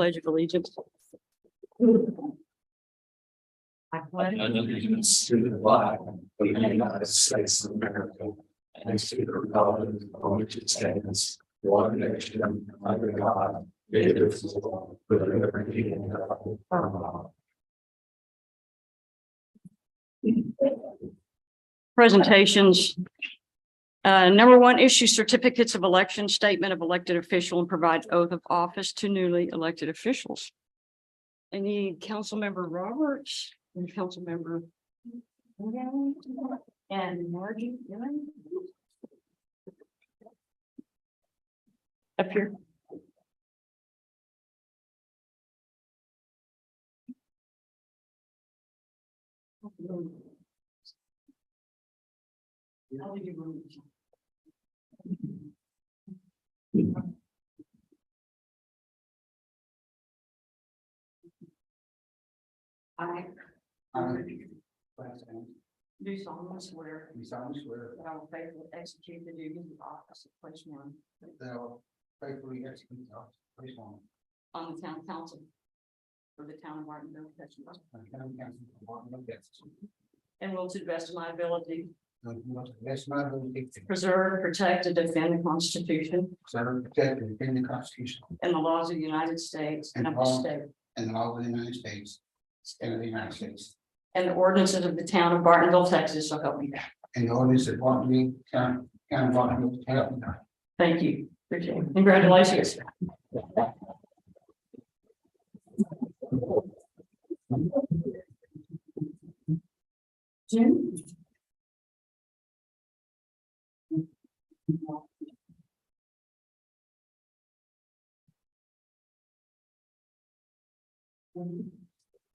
Pledge of Allegiance. I pledge allegiance to the flag of the United States of America and to the republic for which it stands, one nation under God, indivisible, with liberty and justice for all. presentations. Number one, issue certificates of election, statement of elected official, and provide oath of office to newly elected officials. I need Councilmember Roberts and Councilmember and Margie. Up here. I do solemnly swear that I will faithfully execute the duties of office of place one that I will faithfully execute the office of place one on the town council for the town of Martinville, Texas, on the county council of Martinville, Texas. and will to the best of my ability And will to the best of my ability to preserve, protect, and defend the Constitution preserve, protect, and defend the Constitution and the laws of the United States and of the state, and the laws of the United States and of the United States, and the ordinances of the town of Bartonville, Texas, so help me God. and the ordinance of Martinville, county of Martinville, help me God. Thank you. Appreciate it. Congratulations. Jim?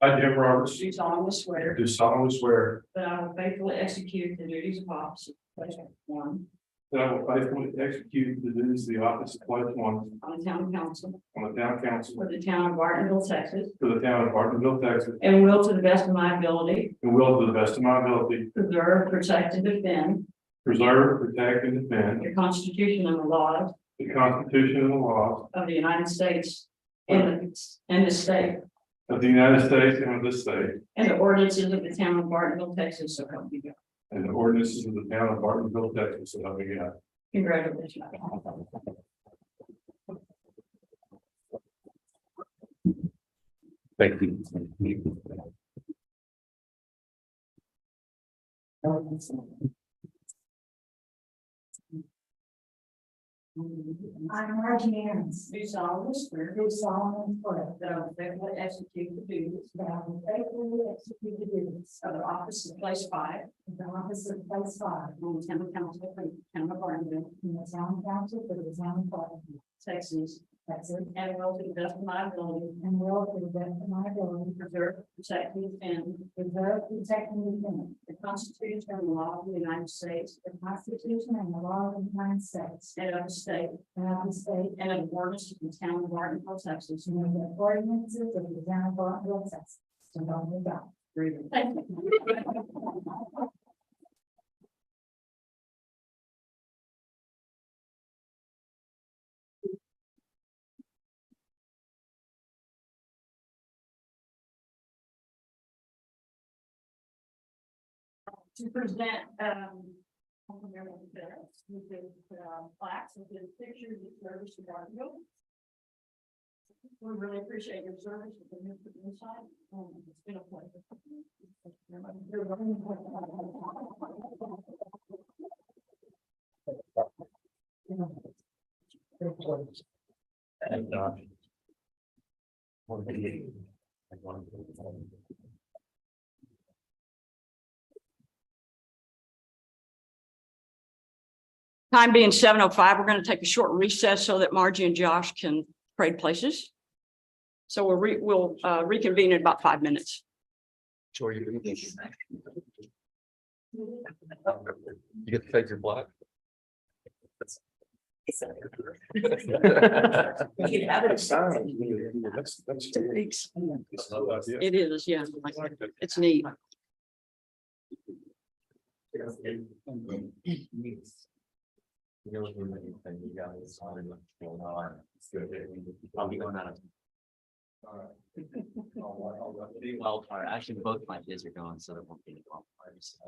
I, Jim Roberts, Do solemnly swear do solemnly swear that I will faithfully execute the duties of office of place one that I will faithfully execute the duties of the office of place one on the town council on the town council for the town of Bartonville, Texas, for the town of Bartonville, Texas, and will to the best of my ability and will to the best of my ability preserve, protect, and defend preserve, protect, and defend the Constitution and the laws the Constitution and the laws of the United States and the state, of the United States and of this state, and the ordinances of the town of Bartonville, Texas, so help me God. and the ordinances of the town of Bartonville, Texas, so help me God. Congratulations. Thank you. I'm Margie Aaron's. Do solemnly swear. Do solemnly swear. That I will faithfully execute the duties. That I will faithfully execute the duties. Of the office of place five. Of the office of place five. On the town council for the town of Bartonville. In the town council for the town of Bartonville. Texas. Texas. And will to the best of my ability. And will to the best of my ability. Preserve, protect, and defend. Preserve, protect, and defend. The Constitution and the law of the United States. The Constitution and the law of the United States. And of the state. And of the state. And of the ordinances of the town of Bartonville, Texas. And of the ordinances of the town of Bartonville, Texas. So help me God. Thank you. To present, complimentary benefits with the plaques and the pictures of service to Bartonville. We really appreciate your service with the new inside. It's been a pleasure. And, Time being 7:05, we're going to take a short recess so that Margie and Josh can trade places. So we'll reconvene in about 5 minutes. Sure, you get to take your black. You have it. That's. It is, yeah. It's neat. You guys, going on. It's good. I'll be going out of Well, actually, both my kids are going, so it won't be any wild cards.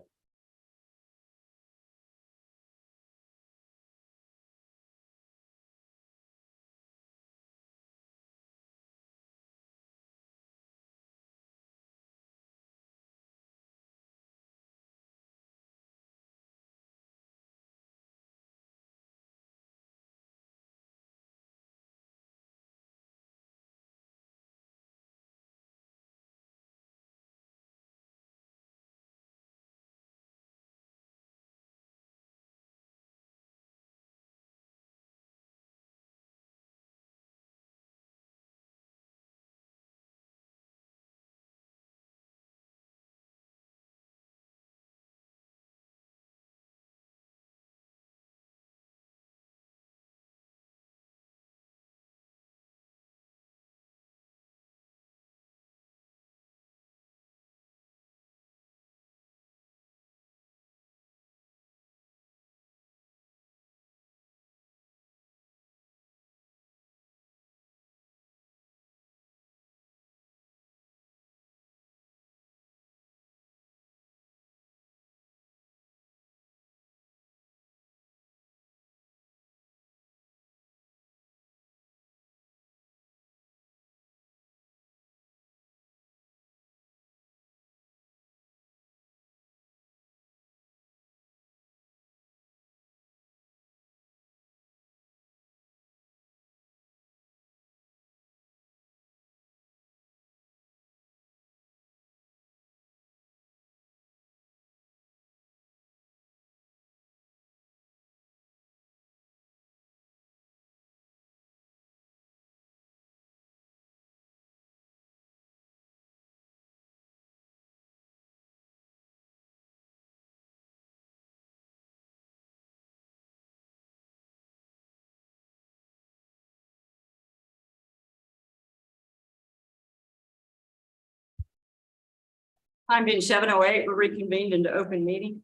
Time being 7:08, we're reconvened into open meeting.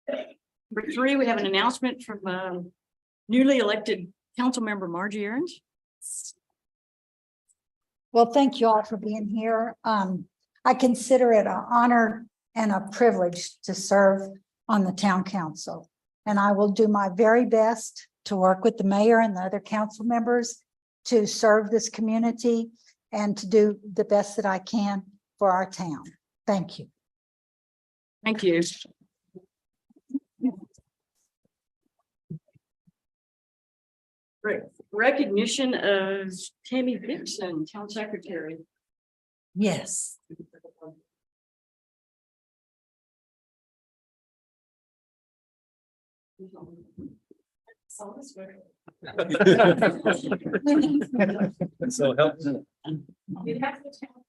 Number 3, we have an announcement from newly elected council member Margie Aaron's. Well, thank you all for being here. I consider it an honor and a privilege to serve on the town council. And I will do my very best to work with the mayor and the other council members to serve this community and to do the best that I can for our town. Thank you. Thank you. Recognition of Tammy Dixon, town secretary. Yes. So help. You'd have to tell.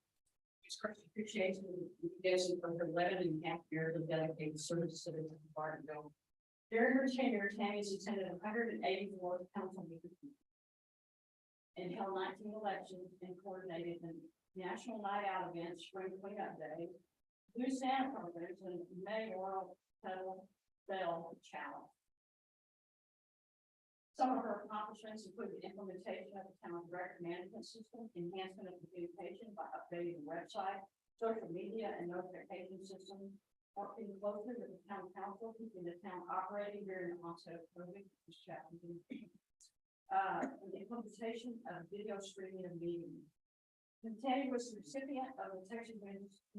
Express appreciation to Jason for her 11.5 years of dedicated service to the Bartonville. During her tenure, Tammy's attended 184 council meetings and held 19 elections and coordinated the National Night Out event, Spring Cleanup Day, Blue Santa programs, and mayoral pedal bell challenge. Some of her accomplishments include the implementation of the town's record management system, enhancement of communication by updating the website, social media and notification system, working closely with the town council, keeping the town operating during the onset of COVID, which is challenging. The implementation of video streaming of meetings. Tammy was the recipient of the Texas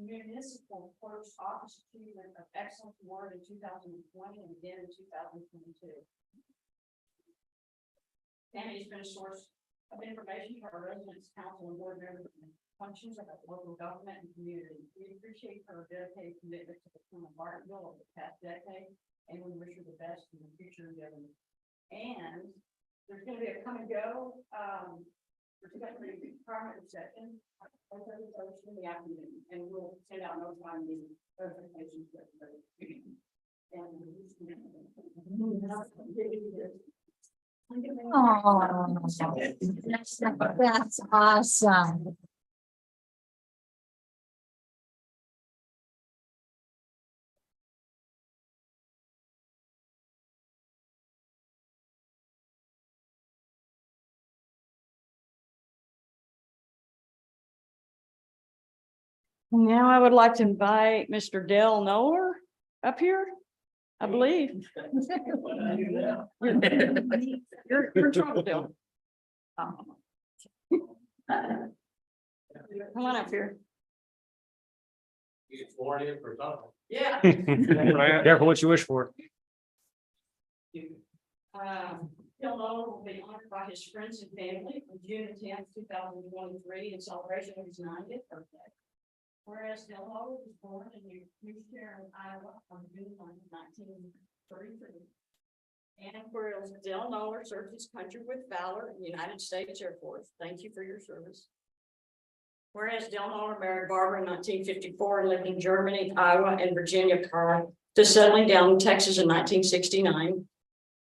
Municipal Clerk's Office Achievement of Excellence Award in 2020 and again in 2022. Tammy has been a source of information for our residents, council, and board members and functions of our local government and community. We appreciate her dedicated commitment to the town of Bartonville over the past decade, and we wish her the best in the future endeavors. And there's going to be a come and go. There's going to be a retirement reception on Thursday in the afternoon, and we'll send out notifying the notifications to everybody. Oh, that's awesome. Now I would like to invite Mr. Dale Noller up here, I believe. You're in trouble, Dale. Come on up here. You get sworn in for something. Yeah. Careful what you wish for. Dale Noller will be honored by his friends and family on June 10th, 2023, in celebration of his 90th birthday. Whereas Dale Noller was born in New Sharon, Iowa, on June 9, 1933. And whereas Dale Noller served his country with valor in the United States Air Force, thank you for your service. Whereas Dale Noller married Barbara in 1954 and lived in Germany, Iowa, and Virginia prior to settling down in Texas in 1969.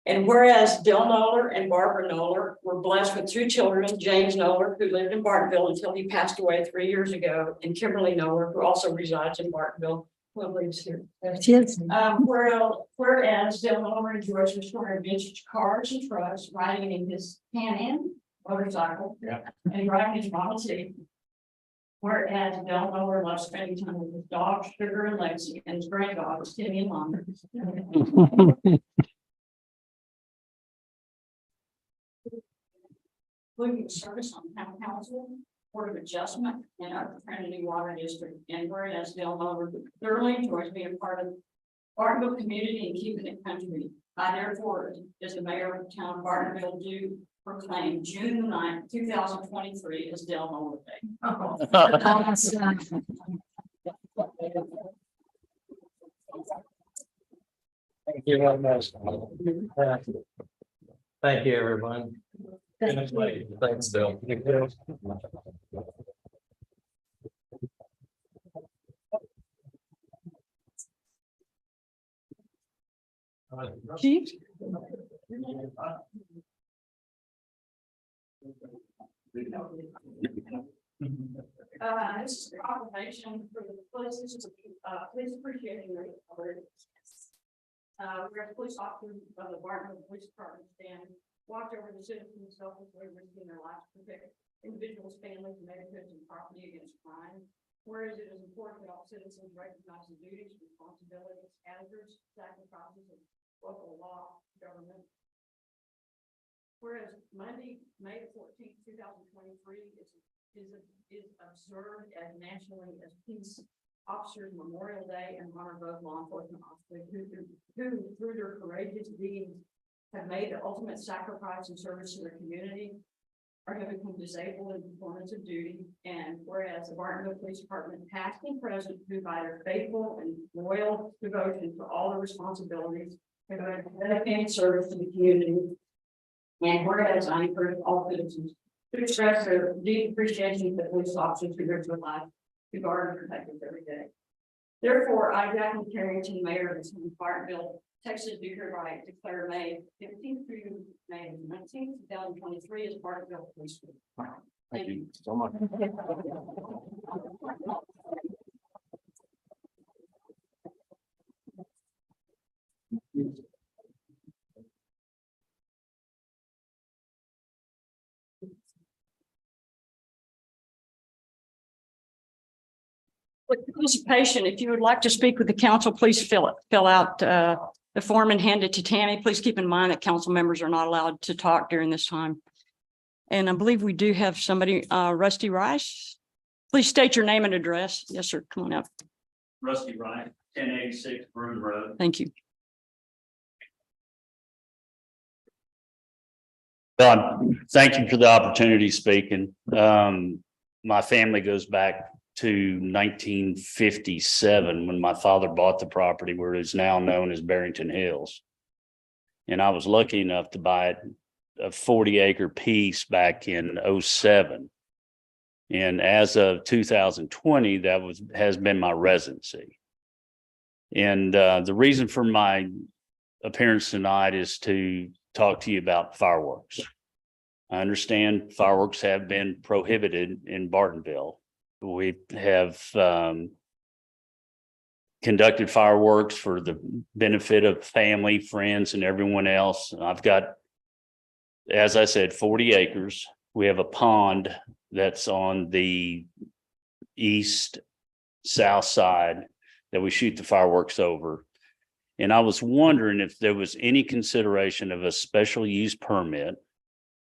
And whereas Dale Noller and Barbara Noller were blessed with 2 children, James Noller, who lived in Bartonville until he passed away 3 years ago, and Kimberly Noller, who also resides in Bartonville, who lives here. Cheers. Whereas Dale Noller enjoys restoring vintage cars and trucks, riding in his Can-Am motorcycle, and driving his Model T. Whereas Dale Noller loves spending time with his dogs, Sugar and Lexi, and his granddaughters, Timmy and Mom. Including service on town council, board of adjustment, and our Trinity Water District. And whereas Dale Noller thoroughly enjoys being part of Bartonville community and keeping it country, I therefore, as the mayor of the town of Bartonville, do proclaim June 9, 2023 as Dale Noller Day. Thank you very much. Thank you, everyone. Thanks, Bill. Chief? This is a proclamation for the police. This is a police appreciation week. We're the police officers of the Bartonville Police Department stand watch over the citizens' self-employed risking their lives to protect individuals, families, neighborhoods, and property against crime. Whereas it is important that all citizens recognize the duties, responsibilities, hazards, sacrifices of local law, government. Whereas Monday, May 14th, 2023 is observed as nationally as Peace Officers Memorial Day and honor both law enforcement officers who through their courageous deeds have made the ultimate sacrifice and service to their community, are going to become disabled in performance of duty. And whereas the Bartonville Police Department, past and present, who by their faithful and loyal devotion to all the responsibilities, have a dedicated service to the community. And whereas I encourage all citizens to express their deep appreciation for the police officers who risk their life to guard and protect us every day. Therefore, I, Jacqueline Carrington, Mayor of the City of Bartonville, Texas, do hereby declare May 15th through May 19th, 2023 as Bartonville Police Week. Thank you so much. With participation, if you would like to speak with the council, please fill out the form and hand it to Tammy. Please keep in mind that council members are not allowed to talk during this time. And I believe we do have somebody, Rusty Rice. Please state your name and address. Yes, sir. Come on up. Rusty Rice, 1086 Broom Road. Thank you. God, thank you for the opportunity speaking. My family goes back to 1957 when my father bought the property where it is now known as Barrington Hills. And I was lucky enough to buy it a 40-acre piece back in 07. And as of 2020, that has been my residency. And the reason for my appearance tonight is to talk to you about fireworks. I understand fireworks have been prohibited in Bartonville. We have conducted fireworks for the benefit of family, friends, and everyone else. I've got, as I said, 40 acres. We have a pond that's on the east south side that we shoot the fireworks over. And I was wondering if there was any consideration of a special use permit.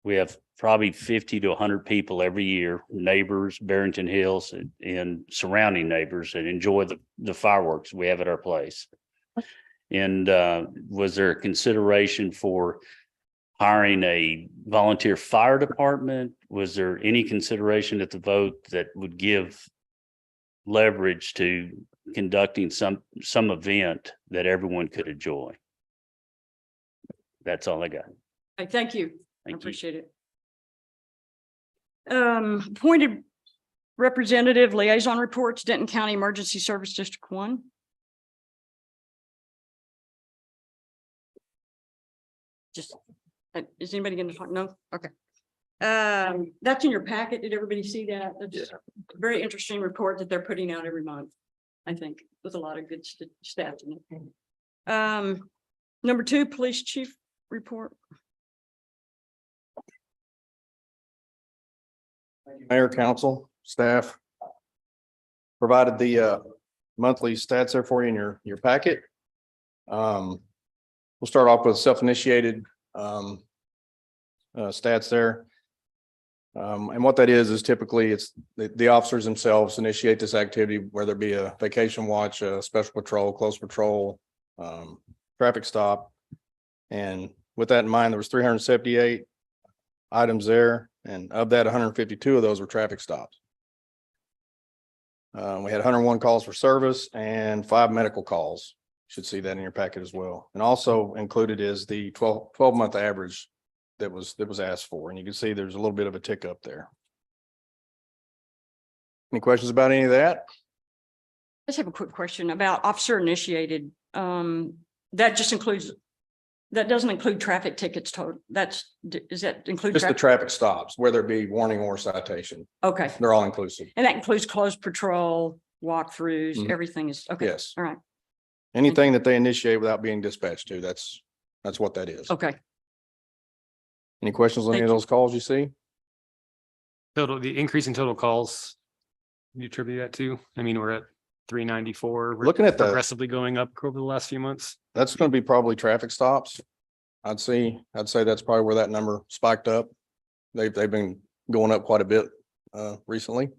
We have probably 50 to 100 people every year, neighbors, Barrington Hills and surrounding neighbors that enjoy the fireworks we have at our place. And was there a consideration for hiring a volunteer fire department? Was there any consideration at the vote that would give leverage to conducting some event that everyone could enjoy? That's all I got. Okay, thank you. I Thank you. appreciate it. Appointed representative liaison reports, Denton County Emergency Service District 1. Just, is anybody going to talk? No? Okay. That's in your packet. Did everybody see that? That's a very interesting report that they're putting out every month, I think, with a lot of good stats in it. Number 2, police chief report. Mayor, council, staff. Provided the monthly stats there for you in your packet. We'll start off with self-initiated stats there. And what that is typically it's the officers themselves initiate this activity, whether it be a vacation watch, a special patrol, close patrol, traffic stop. And with that in mind, there was 378 items there. And of that, 152 of those were traffic stops. We had 101 calls for service and 5 medical calls. You should see that in your packet as well. And also included is the 12-month average that was asked for. And you can see there's a little bit of a tick up there. Any questions about any of that? I just have a quick question about officer initiated. That just includes, that doesn't include traffic tickets total. Does that include? Just the traffic stops, whether it be warning or citation. Okay. They're all inclusive. And that includes closed patrol, walkthroughs, Mhm. everything is, okay. Yes. All right. Anything that they initiate without being dispatched to, that's what that is. Okay. Any questions on any Thank of you. those calls you see? The increase in total calls. You attribute that to? I mean, we're at 394. We're Looking at the- progressively going up over the last few months. That's going to be probably traffic stops. I'd say that's probably where that number spiked up. They've been going up quite a bit recently.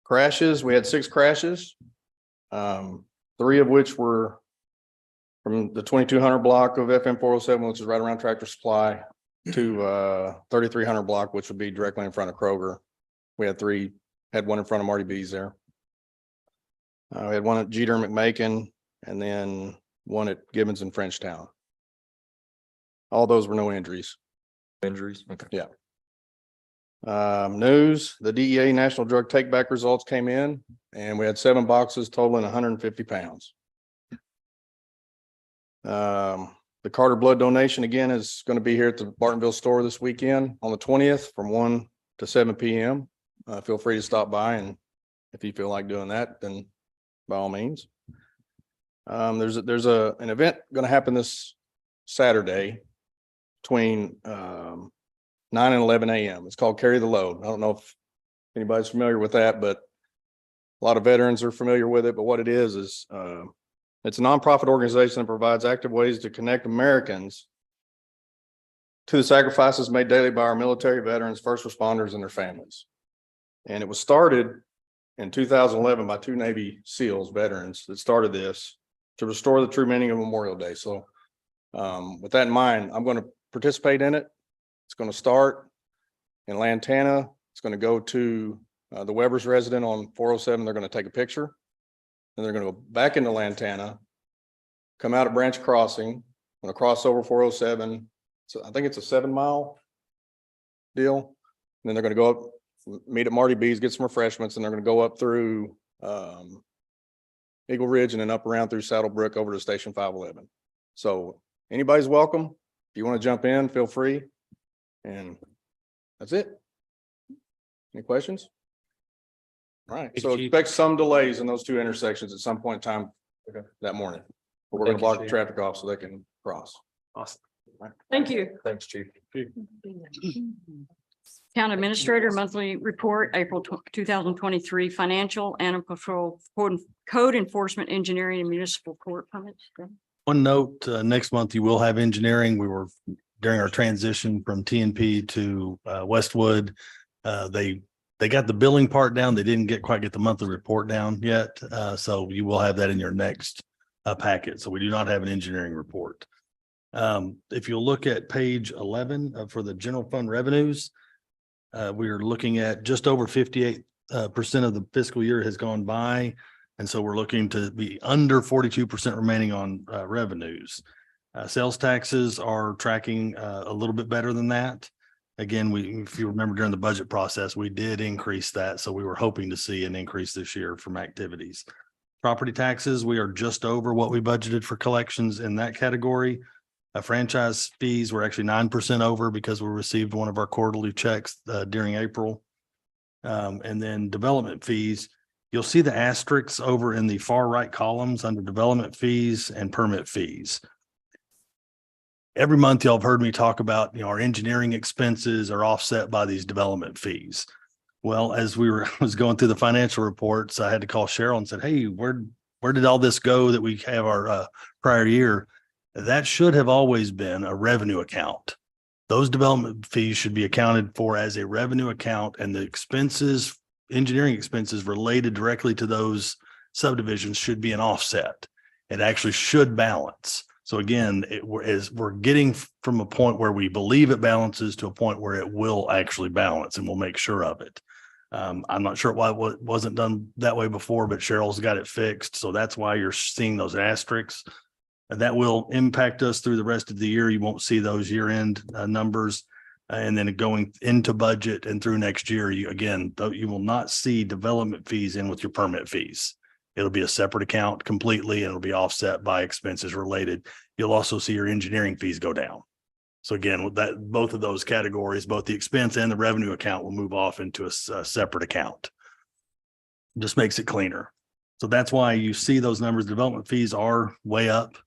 Crashes, we had 6 crashes. 3 of which were from the 2200 block of FM 407, which is right around Tractor Supply, to 3300 block, which would be directly in front of Kroger. We had 3, had 1 in front of Marty B's there. We had 1 at Jeter McMakin, and then 1 at Gibbons and Frenchtown. All those were no injuries. Injuries? Okay. News, the DEA National Drug Take Back results came in, and we had 7 boxes totaling 150 pounds. The Carter blood donation again is going to be here at the Bartonville store this weekend on the 20th from 1 to 7 p.m. Feel free to stop by, and if you feel like doing that, then by all means. There's an event going to happen this Saturday between 9 and 11 a.m. It's called Carry the Load. I don't know if anybody's familiar with that, but a lot of veterans are familiar with it. But what it is it's a nonprofit organization that provides active ways to connect Americans to the sacrifices made daily by our military veterans, first responders, and their families. And it was started in 2011 by 2 Navy SEALs veterans that started this to restore the true meaning of Memorial Day. So with that in mind, I'm going to participate in it. It's going to start in Lantana. It's going to go to the Weber's resident on 407. They're going to take a picture. And they're going to go back into Lantana, come out at Branch Crossing, going to cross over 407. So I think it's a 7-mile deal. And then they're going to go up, meet at Marty B's, get some refreshments, and they're going to go up through Eagle Ridge and then up around through Saddlebrook over to Station 511. So anybody's welcome. If you want to jump in, feel free. And that's it. Any questions? All right, Thank so you, Chief. expect some delays in those 2 intersections at some point in time that morning. But we're going to Thank you, block the Chief. traffic off so they can cross. Awesome. Thank you. Thanks, Chief. Town Administrator Monthly Report, April 2023, Financial, Animal Control, Code Enforcement, Engineering, and Municipal Court permits. One note, next month you will have engineering. We were during our transition from TNP to Westwood. They got the billing part down. They didn't quite get the monthly report down yet. So you will have that in your next packet. So we do not have an engineering report. If you'll look at page 11 for the general fund revenues, we are looking at just over 58% of the fiscal year has gone by. And so we're looking to be under 42% remaining on revenues. Sales taxes are tracking a little bit better than that. Again, if you remember during the budget process, we did increase that. So we were hoping to see an increase this year from activities. Property taxes, we are just over what we budgeted for collections in that category. Franchise fees were actually 9% over because we received one of our quarterly checks during April. And then development fees, you'll see the asterisks over in the far right columns under development fees and permit fees. Every month y'all have heard me talk about, our engineering expenses are offset by these development fees. Well, as I was going through the financial reports, I had to call Cheryl and said, hey, where did all this go that we have our prior year? That should have always been a revenue account. Those development fees should be accounted for as a revenue account, and the expenses, engineering expenses related directly to those subdivisions should be an offset. It actually should balance. So again, we're getting from a point where we believe it balances to a point where it will actually balance, and we'll make sure of it. I'm not sure why it wasn't done that way before, but Cheryl's got it fixed. So that's why you're seeing those asterisks. And that will impact us through the rest of the year. You won't see those year-end numbers. And then going into budget and through next year, you will not see development fees in with your permit fees. It'll be a separate account completely, and it'll be offset by expenses related. You'll also see your engineering fees go down. So again, with that, both of those categories, both the expense and the revenue account will move off into a separate account. Just makes it cleaner. So that's why you see those numbers. Development fees are way up,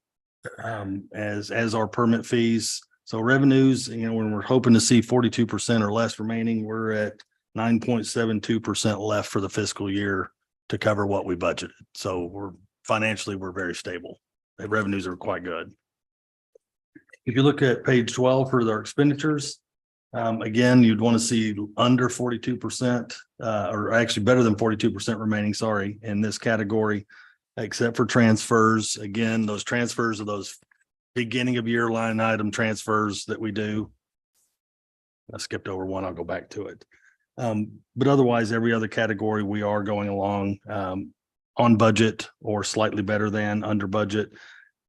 as are permit fees. So revenues, when we're hoping to see 42% or less remaining, we're at 9.72% left for the fiscal year to cover what we budgeted. So we're very stable. The revenues are quite good. If you look at page 12 for their expenditures, again, you'd want to see under 42%, or actually better than 42% remaining, in this category, except for transfers. Again, those transfers are those beginning of year line item transfers that we do. I skipped over one. I'll go back to it. But otherwise, every other category, we are going along on budget or slightly better than under budget.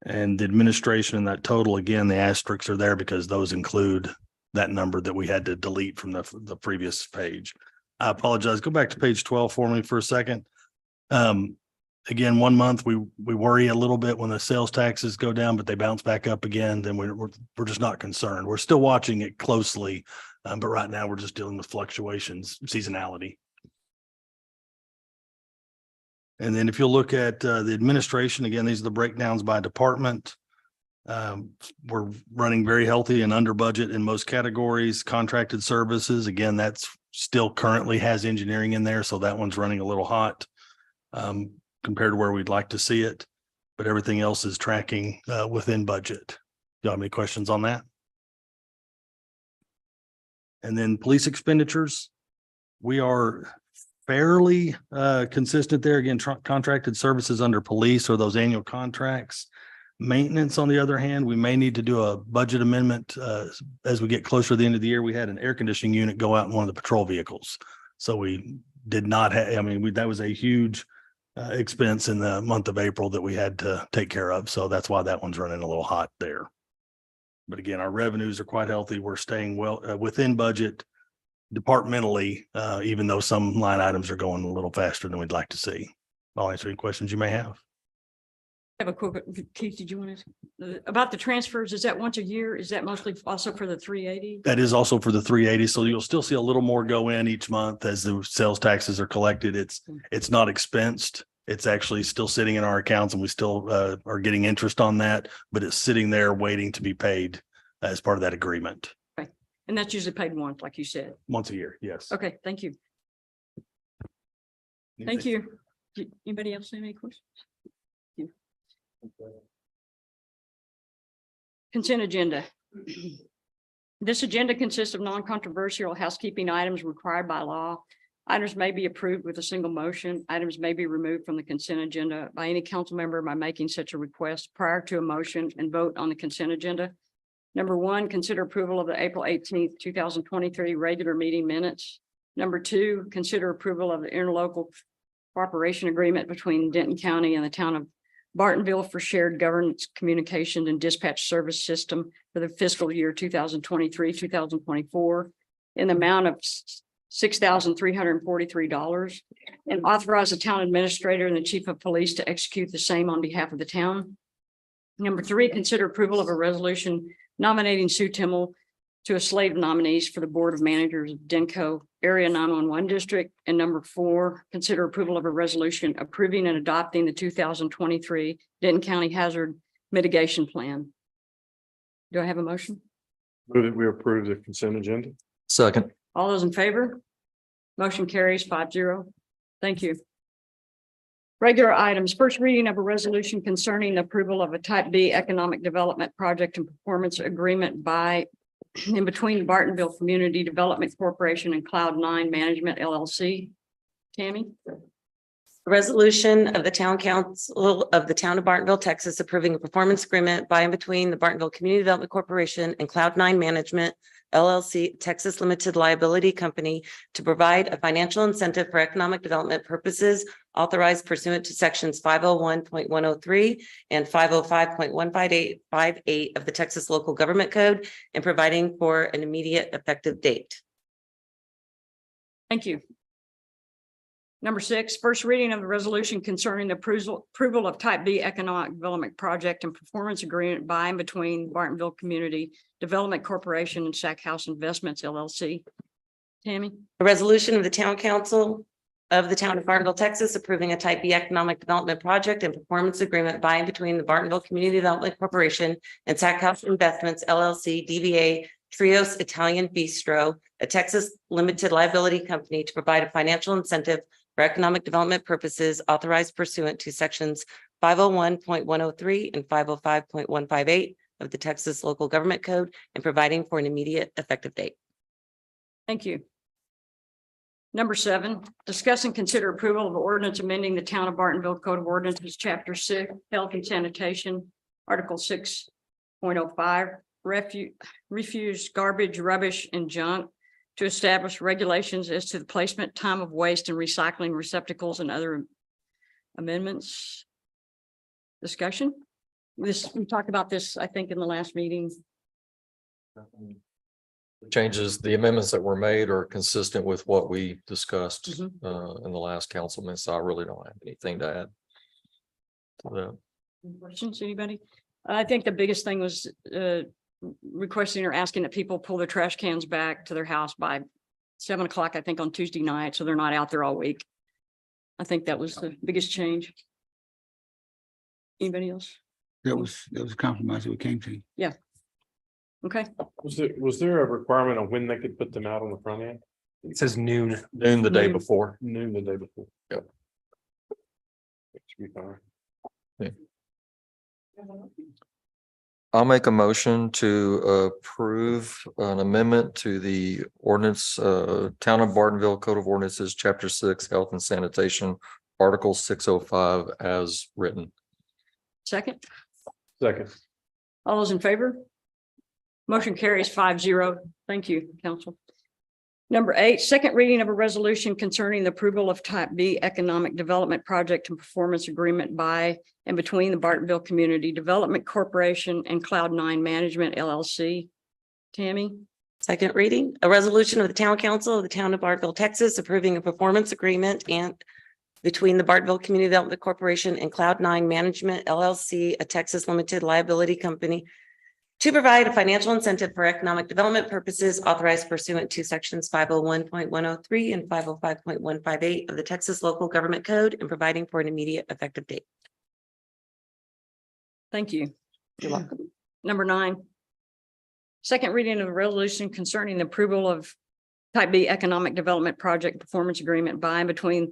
And the administration and that total, again, the asterisks are there because those include that number that we had to delete from the previous page. I apologize. Go back to page 12 for me for a second. Again, 1 month, we worry a little bit when the sales taxes go down, but they bounce back up again. Then we're just not concerned. We're still watching it closely. But right now we're just dealing with fluctuations, seasonality. And then if you look at the administration, again, these are the breakdowns by department. We're running very healthy and under budget in most categories. Contracted services, again, that's still currently has engineering in there. So that one's running a little hot compared to where we'd like to see it. But everything else is tracking within budget. Do you have any questions on that? And then police expenditures, we are fairly consistent there. Again, contracted services under police or those annual contracts. Maintenance, on the other hand, we may need to do a budget amendment as we get closer to the end of the year. We had an air conditioning unit go out in one of the patrol vehicles. So we did not have, that was a huge expense in the month of April that we had to take care of. So that's why that one's running a little hot there. But again, our revenues are quite healthy. We're staying well within budget departmentally, even though some line items are going a little faster than we'd like to see. I'll answer any questions you may have. I have a quick, Keith, did you want to, about the transfers, is that once a year? Is that mostly also for the 380? That is also for the 380. So you'll still see a little more go in each month as the sales taxes are collected. It's not expensed. It's actually still sitting in our accounts, and we still are getting interest on that, but it's sitting there waiting to be paid as part of that agreement. Okay. And that's usually paid once, like you said. Once a year, yes. Okay, thank you. Thank you. Anybody else have any questions? Thank you. Consent agenda. This agenda consists of non-controversial housekeeping items required by law. Items may be approved with a single motion. Items may be removed from the consent agenda by any council member by making such a request prior to a motion and vote on the consent agenda. Number one, consider approval of the April 18th, 2023 regular meeting minutes. Number two, consider approval of the interlocal cooperation agreement between Denton County and the town of Bartonville for shared governance, communication, and dispatch service system for the fiscal year 2023, 2024 in the amount of $6,343, and authorize the town administrator and the chief of police to execute the same on behalf of the town. Number three, consider approval of a resolution nominating Sue Timmel to a slate of nominees for the Board of Managers of Denco Area 911 District. And number four, consider approval of a resolution approving and adopting the 2023 Denton County Hazard Mitigation Plan. Do I have a motion? Move that we approve the consent agenda. Second. All those in favor? Motion carries 5-0. Thank you. Regular items, first reading of a resolution concerning approval of a type B economic development project and performance agreement by in between Bartonville Community Development Corporation and Cloud9 Management LLC. Tammy? Resolution of the Town Council of the Town of Bartonville, Texas, approving a performance agreement by and between the Bartonville Community Development Corporation and Cloud9 Management LLC, Texas Limited Liability Company, to provide a financial incentive for economic development purposes authorized pursuant to sections 501.103 and 505.158 of the Texas Local Government Code, and providing for an immediate effective date. Thank you. Number six, first reading of the resolution concerning the approval of type B economic development project and performance agreement by and between Bartonville Community Development Corporation and Sack House Investments LLC. Tammy? A resolution of the Town Council of the Town of Bartonville, Texas, approving a type B economic development project and performance agreement by and between the Bartonville Community Development Corporation and Sack House Investments LLC, DBA Trios Italian Bistro, a Texas limited liability company, to provide a financial incentive for economic development purposes authorized pursuant to sections 501.103 and 505.158 of the Texas Local Government Code, and providing for an immediate effective date. Thank you. Number seven, discuss and consider approval of ordinance amending the Town of Bartonville Code of Ordinances, Chapter 6, Health and Sanitation, Article 6.05, refuse, garbage, rubbish, and junk, to establish regulations as to the placement, time of waste, and recycling receptacles and other amendments. Discussion? We talked about this, I think, in the last meeting. Changes, the amendments that were made are consistent with what we discussed in the last councilman, so I really don't have anything to add to that. Questions, anybody? I think the biggest thing was requesting or asking that people pull their trash cans back to their house by 7 o'clock, I think, on Tuesday night, so they're not out there all week. I think that was the biggest change. Anybody else? That was a compromise that we came to. Yeah. Okay, Was there a requirement on when they could put them out on the front end? It says noon. Noon the day Noon. before. Noon the day before. Yep. That should be fine. I'll make a motion to approve an amendment to the ordinance, Town of Bartonville Code of Ordinances, Chapter 6, Health and Sanitation, Article 605 as written. second, Second. all those in favor? Motion carries 5-0. Thank you, council. Number 8, second reading of a resolution concerning the approval of type B economic development project and performance agreement by and between the Bartonville Community Development Corporation and Cloud9 Management LLC. Tammy? Second reading, a resolution of the Town Council of the Town of Bartonville, Texas, approving a performance agreement and between the Bartonville Community Development Corporation and Cloud9 Management LLC, a Texas limited liability company, to provide a financial incentive for economic development purposes authorized pursuant to sections 501.103 and 505.158 of the Texas Local Government Code, and providing for an immediate effective date. Thank you. You're welcome. Number 9. Second reading of the resolution concerning the approval of type B economic development project performance agreement by and between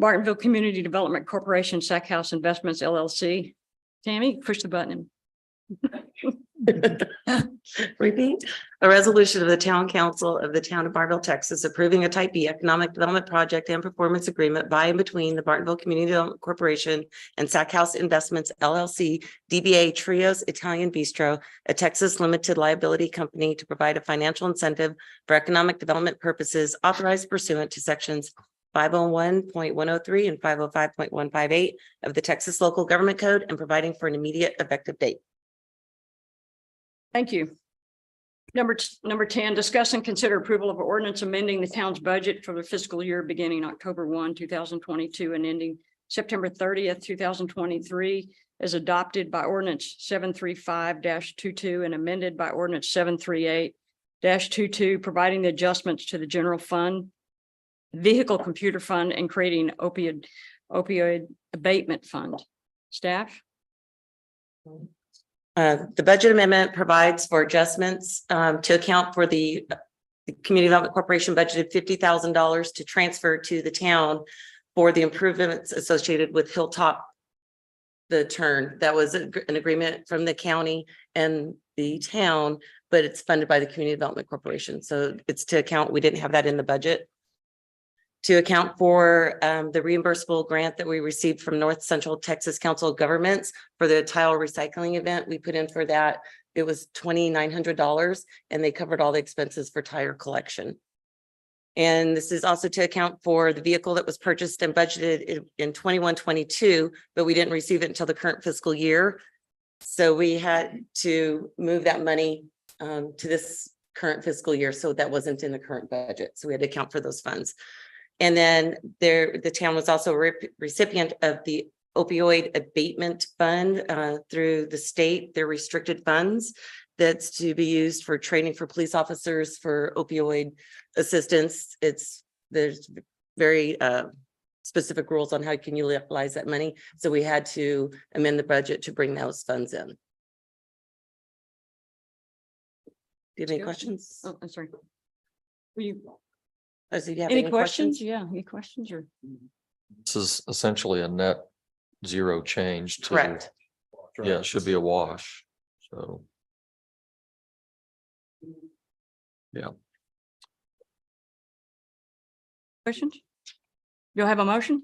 Bartonville Community Development Corporation, Sack House Investments LLC. Tammy, push the button. Repeat. A resolution of the Town Council of the Town of Bartonville, Texas, approving a type B economic development project and performance agreement by and between the Bartonville Community Development Corporation and Sack House Investments LLC, DBA Trios Italian Bistro, a Texas limited liability company, to provide a financial incentive for economic development purposes authorized pursuant to sections 501.103 and 505.158 of the Texas Local Government Code and providing for an immediate effective date. Thank you. Number 10, discuss and consider approval of ordinance amending the town's budget for the fiscal year beginning October 1, 2022 and ending September 30th, 2023, as adopted by ordinance 735-22 and amended by ordinance 738-22, providing the adjustments to the general fund, vehicle computer fund, and creating opioid abatement fund. Staff? The budget amendment provides for adjustments to account for the Community Development Corporation budgeted $50,000 to transfer to the town for the improvements associated with Hilltop, the turn. That was an agreement from the county and the town, but it's funded by the Community Development Corporation. So it's to account, we didn't have that in the budget. To account for the reimbursable grant that we received from North Central Texas Council of Governments for the tile recycling event, we put in for that. It was $2,900 and they covered all the expenses for tire collection. And this is also to account for the vehicle that was purchased and budgeted in 21-22, but we didn't receive it until the current fiscal year. So we had to move that money to this current fiscal year. So that wasn't in the current budget. So we had to account for those funds. And then the town was also a recipient of the opioid abatement fund through the state, their restricted funds that's to be used for training for police officers for opioid assistance. There's very specific rules on how you can utilize that money. So we had to amend the budget to bring those funds in. Do you have any questions? Oh, I'm sorry. Were you? Do you have Any questions? Yeah, any questions or? This is essentially a net zero change. to- Correct. Yeah, it should be a wash, so. Questions? You'll have a motion?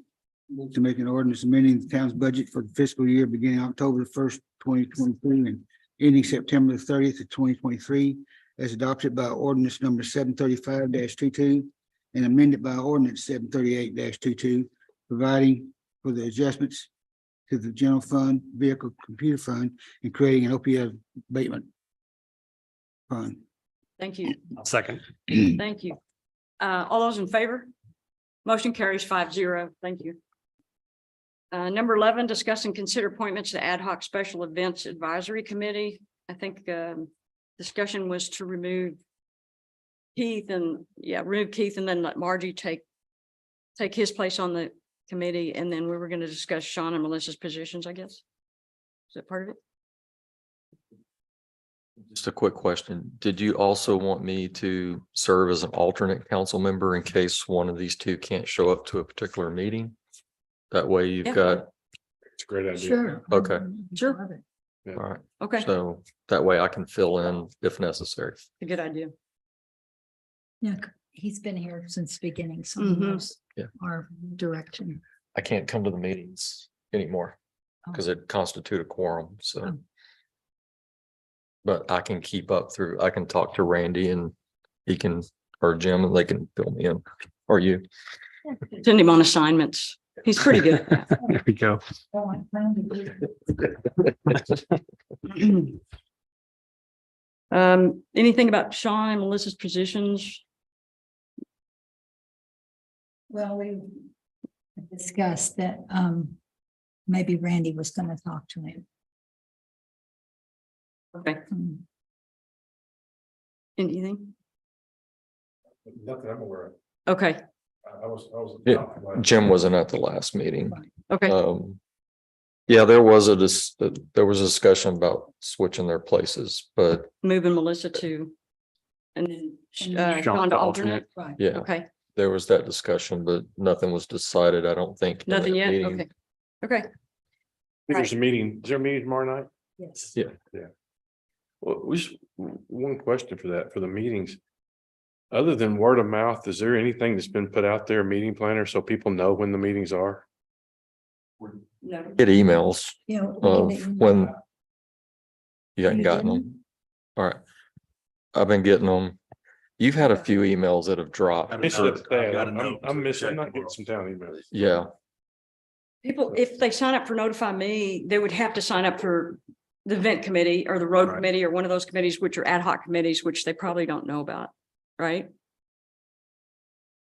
Move to make an ordinance amending the town's budget for the fiscal year beginning October 1st, 2023 and ending September 30th of 2023, as adopted by ordinance number 735-22 and amended by ordinance 738-22, providing for the adjustments to the general fund, vehicle computer fund, and creating an opioid abatement fund. Thank you. Second. Thank you. All those in favor? Motion carries 5-0. Thank you. Number 11, discuss and consider appointments to ad hoc special events advisory committee. I think discussion was to remove Keith and then let Margie take his place on the committee. And then we were going to discuss Sean and Melissa's positions, I guess. Is that part of it? Just a quick question. Did you also want me to serve as an alternate council member in case one of these two can't show up to a particular meeting? That way you've Yeah. got, It's a great idea. Sure. Okay. Sure. all right, Okay, so that way I can fill in if necessary. a good idea. Yeah, he's been here since the beginning, so Mhm. he knows Yeah. our direction. I can't come to the meetings anymore because it constitute a quorum, so. Oh. But I can keep up through, I can talk to Randy and he can, or Jim, and they can fill me in, or you. Send him on assignments. He's pretty good at that. There we go. Anything about Sean and Melissa's positions? Well, we discussed that maybe Randy was going to talk to him. Okay, Hmm. anything? Nothing I'm aware of. Okay, I was. Yeah, Jim wasn't at the last meeting. okay. Yeah, there was there was a discussion about switching their places, but Moving Melissa to, and then Sean to alternate. Right. yeah, Okay, there was that discussion, but nothing was decided, I don't think. in that nothing yet. meeting. Okay. Okay. I think there's a meeting, is there a meeting tomorrow night? Yes. Yeah. Well, one question for that, for the meetings. Other than word of mouth, is there anything that's been put out there, meeting planner, so people know when the meetings are? No. Get emails You know, of when. You hadn't You gotten them? All right. I've been getting them. You've had a few emails that have dropped. It's just that, I'm missing, I'm not getting some town emails. Yeah, People, if they sign up for Notify Me, they would have to sign up for the event committee or the road Right. committee or one of those committees, which are ad hoc committees, which they probably don't know about, right?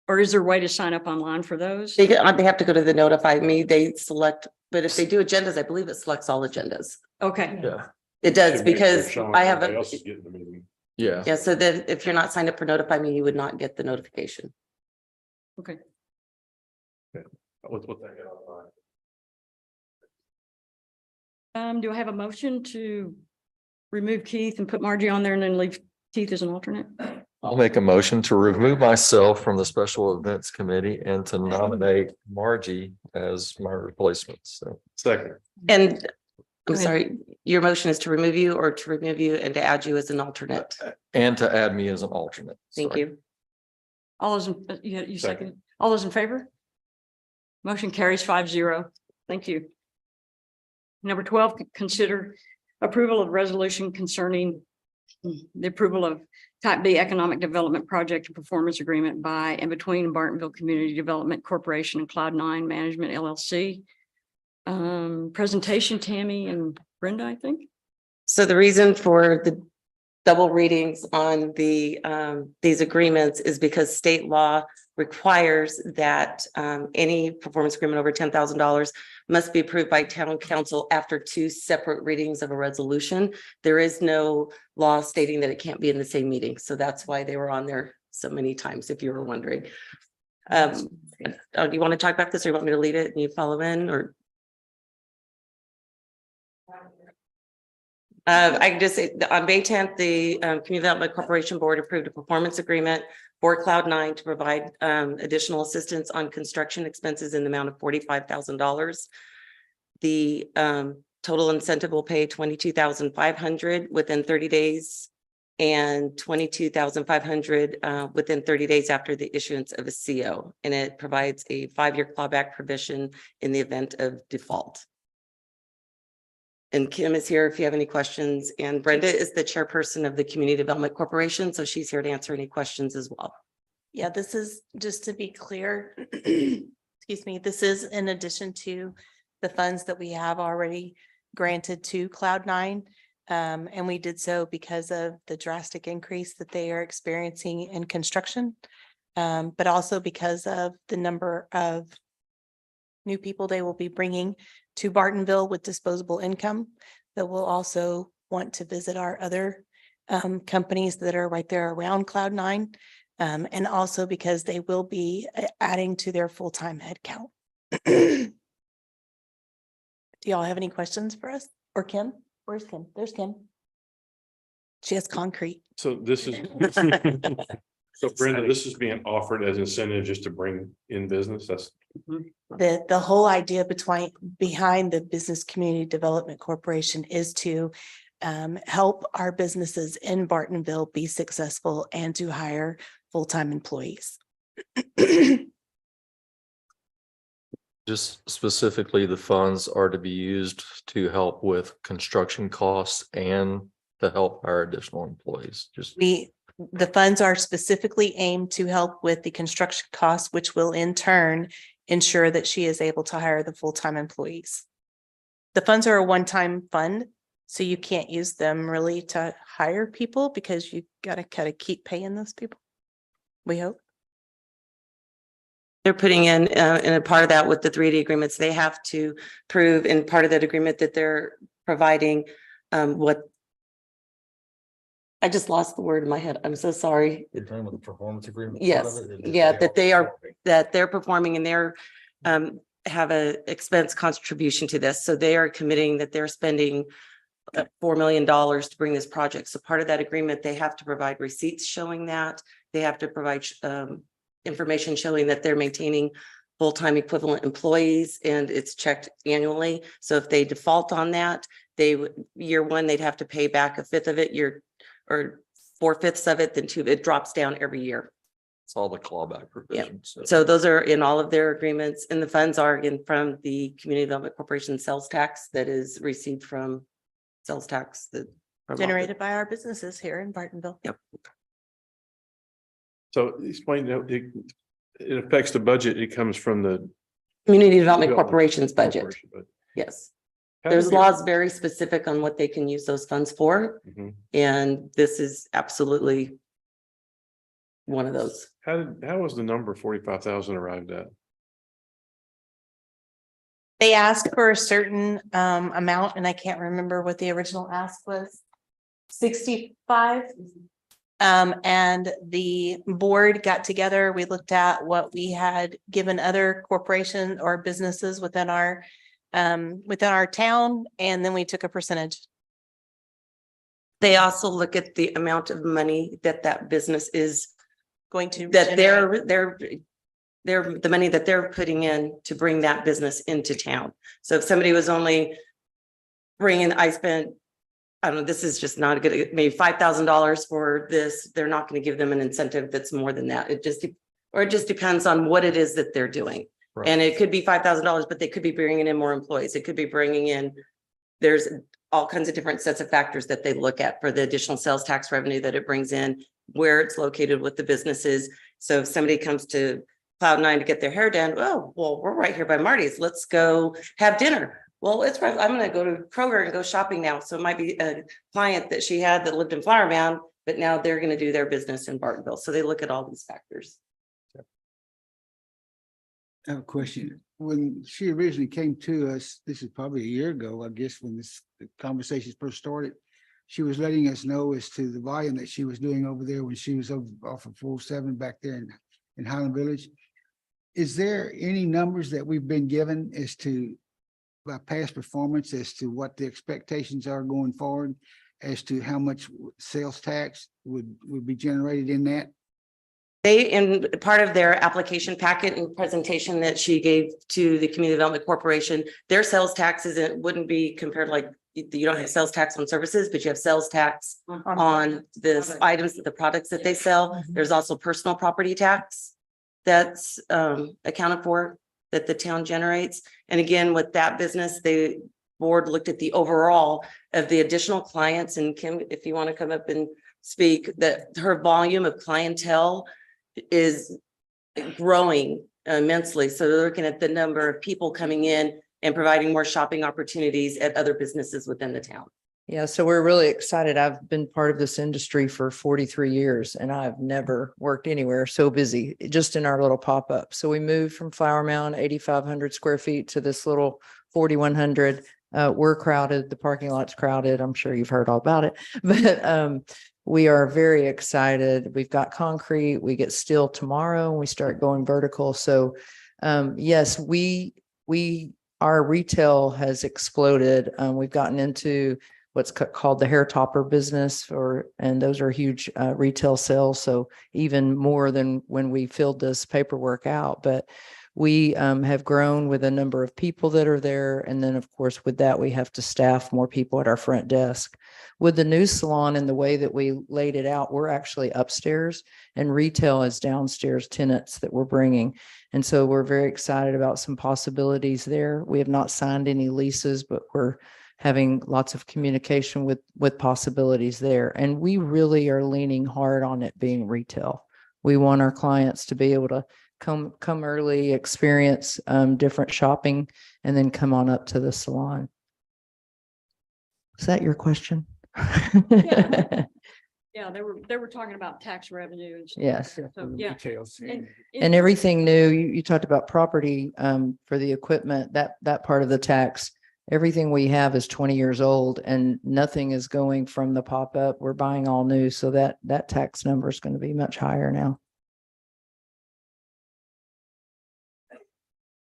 Or is there a way to sign up online for those? They have to go to the Notify Me, they select, but if they do agendas, I believe it selects all agendas. Okay, yeah, It does Should make sure because Sean, I have everybody a, else is getting the meeting. yeah. yeah, so that if you're not signed up for Notify Me, you would not get the notification. okay. What's that got online? Do I have a motion to remove Keith and put Margie on there and then leave Keith as an alternate? I'll make a motion to remove myself from the Special Events Committee and to nominate Margie as my replacement, so. Second. And Go I'm ahead. sorry, your motion is to remove you or to remove you and to add you as an alternate. And to add me as an alternate. Thank Sorry. you. All those, you second, all those in favor? Motion carries 5-0. Thank you. Number 12, consider approval of resolution concerning the approval of type B economic development project and performance agreement by and between Bartonville Community Development Corporation and Cloud9 Management LLC. Presentation, Tammy and Brenda, I think. So the reason for the double readings on these agreements is because state law requires that any performance agreement over $10,000 must be approved by town council after 2 separate readings of a resolution. There is no law stating that it can't be in the same meeting. So that's why they were on there so many times, if you were wondering. Do you want to talk about this or you want me to lead it and you follow in or? I can just say on May 10th, the Community Development Corporation Board approved a performance agreement for Cloud9 to provide additional assistance on construction expenses in the amount of $45,000. The total incentive will pay $22,500 within 30 days and $22,500 within 30 days after the issuance of a CO. And it provides a 5-year clawback provision in the event of default. And Kim is here if you have any questions. And Brenda is the chairperson of the Community Development Corporation, so she's here to answer any questions as well. Yeah, this is just to be clear. Excuse me, this is in addition to the funds that we have already granted to Cloud9. And we did so because of the drastic increase that they are experiencing in construction. But also because of the number of new people they will be bringing to Bartonville with disposable income that will also want to visit our other companies that are right there around Cloud9. And also because they will be adding to their full-time headcount. Do y'all have any questions for us? Or Kim? Where's Kim? There's Kim. She has concrete. So this is, so Brenda, this is being offered as incentive just to bring in business. That's. The whole idea behind the Business Community Development Corporation is to help our businesses in Bartonville be successful and to hire full-time employees. Just specifically, the funds are to be used to help with construction costs and to help hire additional employees. Just The funds are specifically aimed to help with the construction costs, which will in turn ensure that she is able to hire the full-time employees. The funds are a one-time fund, so you can't use them really to hire people because you gotta kind of keep paying those people. We hope. They're putting in a part of that with the 3D agreements, they have to prove in part of that agreement that they're providing what. I just lost the word in my head. I'm so sorry. You're talking about the performance agreement? Yes, yeah, that they're performing and they're have a expense contribution to this. So they are committing that they're spending $4 million to bring this project. So part of that agreement, they have to provide receipts showing that. They have to provide information showing that they're maintaining full-time equivalent employees, and it's checked annually. So if they default on that, year one, they'd have to pay back a fifth of it, or 4/5 of it, then it drops down every year. It's all the clawback provisions. So those are in all of their agreements, and the funds are in from the Community Development Corporation sales tax that is received from sales tax that Generated by our businesses here in Bartonville. Yep. So explain that it affects the budget. It comes from the Community Development Corporation's budget. corporation, but Yes. how There's did you- laws very specific on what they can use those funds for, Mhm. and this is absolutely one of those. How was the number 45,000 arrived at? They asked for a certain amount, and I can't remember what the original ask was. 65. And the board got together, we looked at what we had given other corporations or businesses within our town, and then we took a percentage. They also look at the amount of money that that business is, Going to. that generate. they're the money that they're putting in to bring that business into town. So if somebody was only bringing, I don't know, this is just not a good, maybe $5,000 for this, they're not going to give them an incentive that's more than that. It just depends on what it is that they're doing. Right. And it could be $5,000, but they could be bringing in more employees. It could be bringing in, there's all kinds of different sets of factors that they look at for the additional sales tax revenue that it brings in, where it's located with the businesses. So if somebody comes to Cloud9 to get their hair done, oh, well, we're right here by Marty's. Let's go have dinner. Well, it's right. I'm going to go to Kroger and go shopping now. So it might be a client that she had that lived in Flower Mound, but now they're going to do their business in Bartonville. So they look at all these factors. I have a question. When she originally came to us, this is probably a year ago, I guess, when the conversation first started. She was letting us know as to the volume that she was doing over there when she was off of 407 back there in Highland Village. Is there any numbers that we've been given as to by past performance as to what the expectations are going forward, as to how much sales tax would be generated in that? They, in part of their application packet and presentation that she gave to the Community Development Corporation, their sales taxes, it wouldn't be compared, like you don't have sales tax on services, but you have sales tax on the items, the products that they sell. There's also personal property tax that's accounted for that the town generates. And again, with that business, the board looked at the overall of the additional clients, and Kim, if you want to come up and speak, that her volume of clientele is growing immensely. So they're looking at the number of people coming in and providing more shopping opportunities at other businesses within the town. Yeah, so we're really excited. I've been part of this industry for 43 years and I've never worked anywhere so busy, just in our little pop-up. So we moved from Flower Mound, 8,500 square feet, to this little 4,100. We're crowded. The parking lot's crowded. I'm sure you've heard all about it, but we are very excited. We've got concrete. We get steel tomorrow and we start going vertical. So yes, our retail has exploded. We've gotten into what's called the hair topper business, and those are huge retail sales. So even more than when we filled this paperwork out, but we have grown with a number of people that are there. And then of course, with that, we have to staff more people at our front desk. With the new salon and the way that we laid it out, we're actually upstairs and retail is downstairs tenants that we're bringing. And so we're very excited about some possibilities there. We have not signed any leases, but we're having lots of communication with possibilities there. And we really are leaning hard on it being retail. We want our clients to be able to come early, experience different shopping, and then come on up to the salon. Is that your question? Yeah, they were talking about tax revenue and stuff. Yes. So, yeah. Details. And everything new, you talked about property for the equipment, that part of the tax. Everything we have is 20 years old and nothing is going from the pop-up. We're buying all new. So that tax number is going to be much higher now.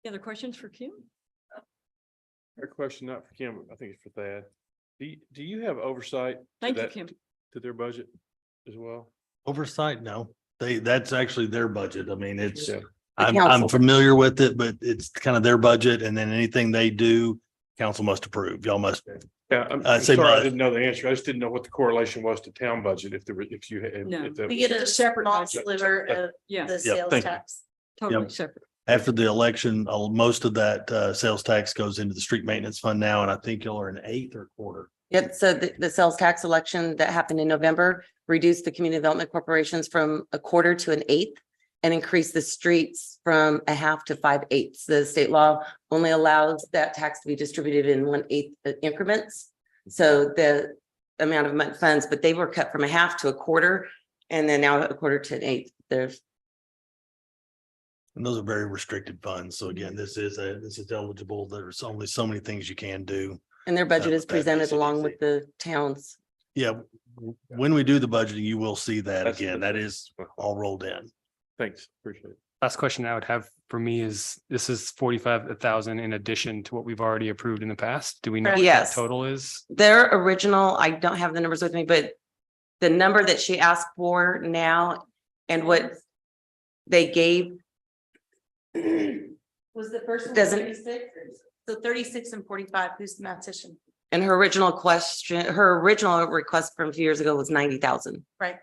Any other questions for Kim? A question not for Kim, I think it's for Thad. Do you have oversight? Thank you, Kim. To their budget as well? Oversight, no, that's actually their budget. I mean, it's, Yeah. I'm council. familiar with it, but it's kind of their budget and then anything they do, council must approve. Y'all must. Yeah, I'm I'd say sorry, I my- didn't know the answer. I just didn't know what the correlation was to town budget if there were, if you had. No. if the- We get It's a a separate small budget. sliver of Yeah, the sales thank you. tax. totally Yep. separate. After the election, most of that sales tax goes into the street maintenance fund now, and I think y'all are an eighth or quarter. Yep, so the sales tax election that happened in November reduced the community development corporations from a quarter to an eighth and increased the streets from a half to 5/8. The state law only allows that tax to be distributed in 1/8 increments. So the amount of funds, but they were cut from a half to a quarter and then now a quarter to an eighth. There's And those are very restricted funds. So again, this is eligible. There's only so many things you can do. and their budget is That presented makes it along easy. with the towns. Yeah, when we do the budgeting, you will see that That's- again. That is all rolled in. Thanks, appreciate it. Last question I would have for me is, this is 45,000 in addition to what we've already approved in the past. Do we know what that Yes. total is? Their original, I don't have the numbers with me, but the number that she asked for now and what they gave. Was the first one Doesn't- 36? So 36 and 45, who's the mathematician? And her original request from a few years ago was 90,000. Right.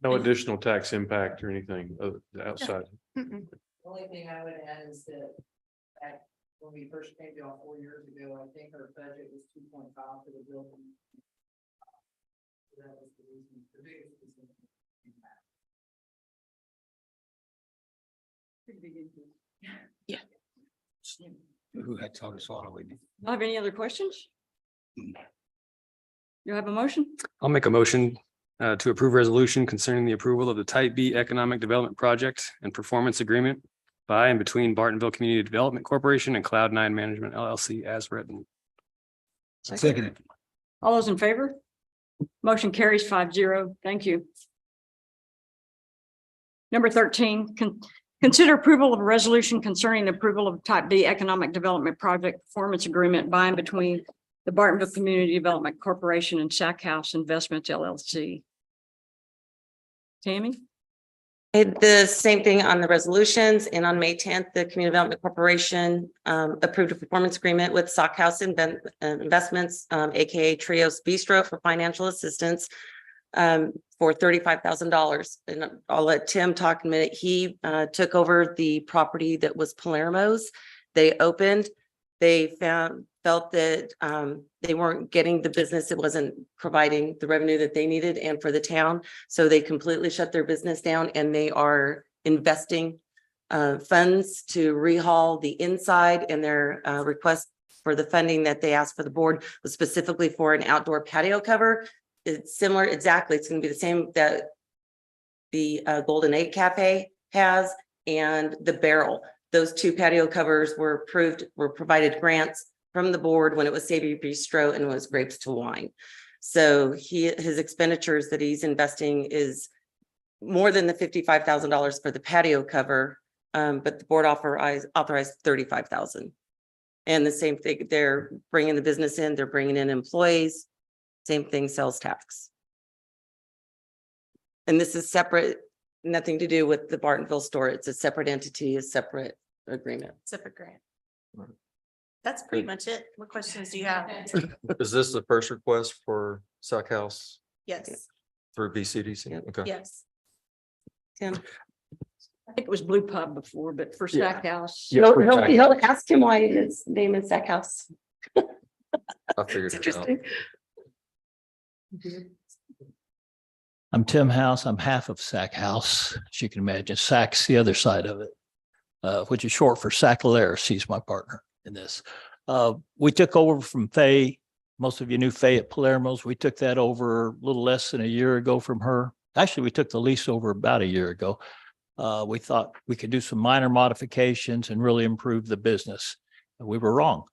No additional tax impact or anything outside. Mm-mm. The only thing I would add is that back when we first came to y'all 4 years ago, I think our budget was 2.5 for the building. That was the reason, the biggest reason. Who had told us all we did. Have any other questions? You have a motion? I'll make a motion to approve resolution concerning the approval of the Type B Economic Development Project and Performance Agreement by and between Bartonville Community Development Corporation and Cloud9 Management LLC as written. Second it. All those in favor? Motion carries 5-0. Thank you. Number 13, consider approval of a resolution concerning the approval of Type B Economic Development Project Performance Agreement by and between the Bartonville Community Development Corporation and Sack House Investments LLC. Tammy? The same thing on the resolutions, and on May 10th, the Community Development Corporation approved a performance agreement with Sack House Investments, AKA Trios Bistro, for financial assistance for $35,000. And I'll let Tim talk in a minute. He took over the property that was Palermo's. They opened, they felt that they weren't getting the business. It wasn't providing the revenue that they needed and for the town. So they completely shut their business down and they are investing funds to rehaul the inside, and their request for the funding that they asked for the board was specifically for an outdoor patio cover. It's similar, exactly. It's going to be the same that the Golden 8 Cafe has, and the Barrel. Those two patio covers were provided grants from the board when it was Savory Bistro and was Grapes to Wine. So his expenditures that he's investing is more than the $55,000 for the patio cover. But the board authorized $35,000. And the same thing, they're bringing the business in, they're bringing in employees, same thing, sales tax. And this is separate, nothing to do with the Bartonville store. It's a separate entity, a separate agreement. Separate grant. That's pretty much it. What questions do you have? Is this the first request for Sack House Yes, through BCDC? Okay. yes. Tim? I think it was Blue Pub before, but for Stack House. Yeah. He'll ask him why his name is Sack House. I figured It's it out. interesting. I'm Tim House. I'm half of Sack House. As you can imagine, Sack's the other side of it, which is short for Sackalaris. He's my partner in this. We took over from Faye. Most of you knew Faye at Palermo's. We took that over a little less than a year ago from her. Actually, we took the lease over about a year ago. We thought we could do some minor modifications and really improve the business. We were wrong.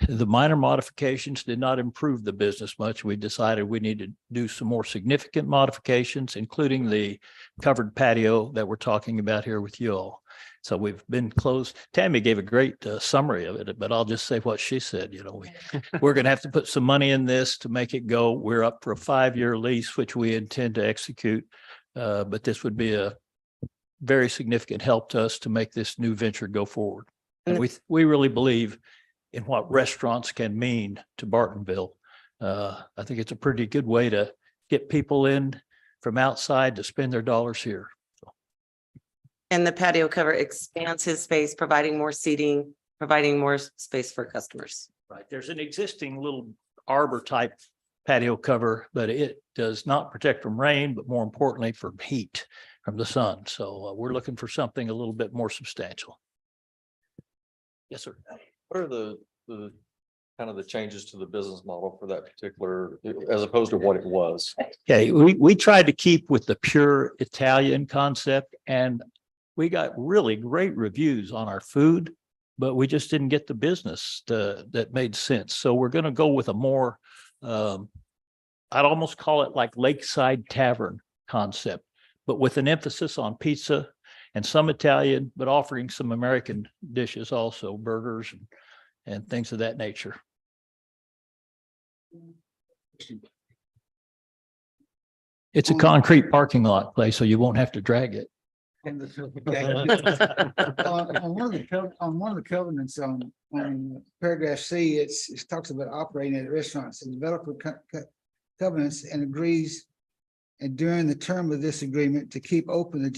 The minor modifications did not improve the business much. We decided we needed to do some more significant modifications, including the covered patio that we're talking about here with you all. So we've been closed. Tammy gave a great summary of it, but I'll just say what she said, we're going to have to put some money in this to make it go. We're up for a 5-year lease, which we intend to execute. But this would be a very significant help to us to make this new venture go forward. And we really believe in what restaurants can mean to Bartonville. I think it's a pretty good way to get people in from outside to spend their dollars here. And the patio cover expands his space, providing more seating, providing more space for customers. Right. There's an existing little arbor type patio cover, but it does not protect from rain, but more importantly from heat from the sun. So we're looking for something a little bit more substantial. Yes, sir. What are the kind of the changes to the business model for that particular, as opposed to what it was? Okay, we tried to keep with the pure Italian concept, and we got really great reviews on our food, but we just didn't get the business that made sense. So we're going to go with a more, I'd almost call it like Lakeside Tavern concept, but with an emphasis on pizza and some Italian, but offering some American dishes also, burgers and things of that nature. It's a concrete parking lot place, so you won't have to drag it. On one of the covenants on paragraph C, it talks about operating at restaurants. The developer covenants and agrees, and during the term of this agreement, to keep open to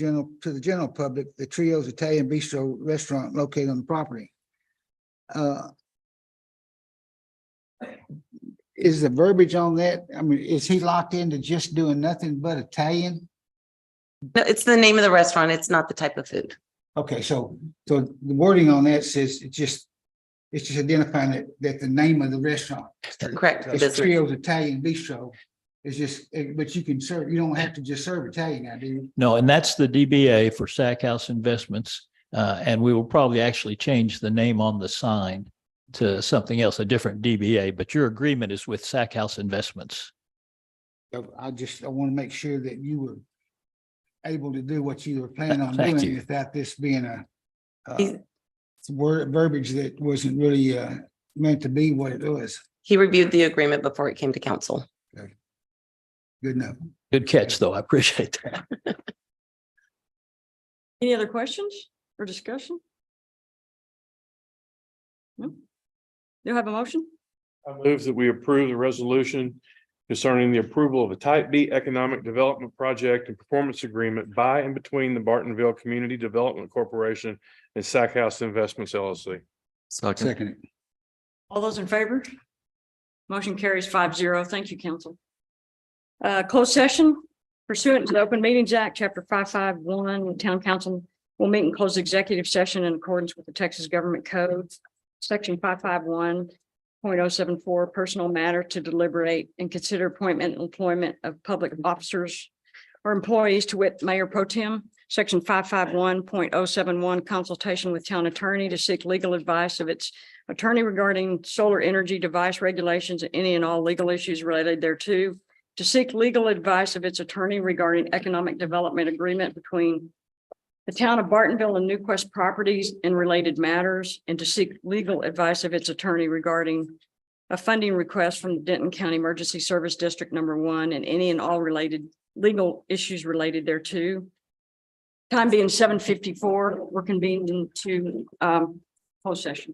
the general public, the Trio's Italian Bistro restaurant located on the property. Is the verbiage on that? I mean, is he locked into just doing nothing but Italian? No, it's the name of the restaurant. It's not the type of food. Okay, so the wording on that says it's just identifying that the name of the restaurant. Correct. It's Trio's Italian Bistro. It's just, but you can serve, you don't have to just serve Italian now, do you? No, and that's the DBA for Sack House Investments. And we will probably actually change the name on the sign to something else, a different DBA, but your agreement is with Sack House Investments. I want to make sure that you were able to do what you were planning on Thank doing you. without this being a verbiage that wasn't really meant to be what it was. He reviewed the agreement before it came to council. Good enough. Good catch, though. I appreciate that. Any other questions or discussion? No? You'll have a motion? I move that we approve the resolution concerning the approval of a type B economic development project and performance agreement by and between the Bartonville Community Development Corporation and Sack House Investments LLC. Second. All those in favor? Motion carries 5-0. Thank you, council. Closed session pursuant to the Open Meetings Act, Chapter 551, the town council will meet and close executive session in accordance with the Texas Government Code, Section 551.074, personal matter to deliberate and consider appointment and employment of public officers or employees, to wit, Mayor Pro Tem. Section 551.071, consultation with town attorney to seek legal advice of its attorney regarding solar energy device regulations and any and all legal issues related thereto. To seek legal advice of its attorney regarding economic development agreement between the town of Bartonville and Newquest Properties and related matters, and to seek legal advice of its attorney regarding a funding request from the Denton County Emergency Service District Number 1 and any and all related legal issues related thereto. Time being 7:54, we're convened into closed session.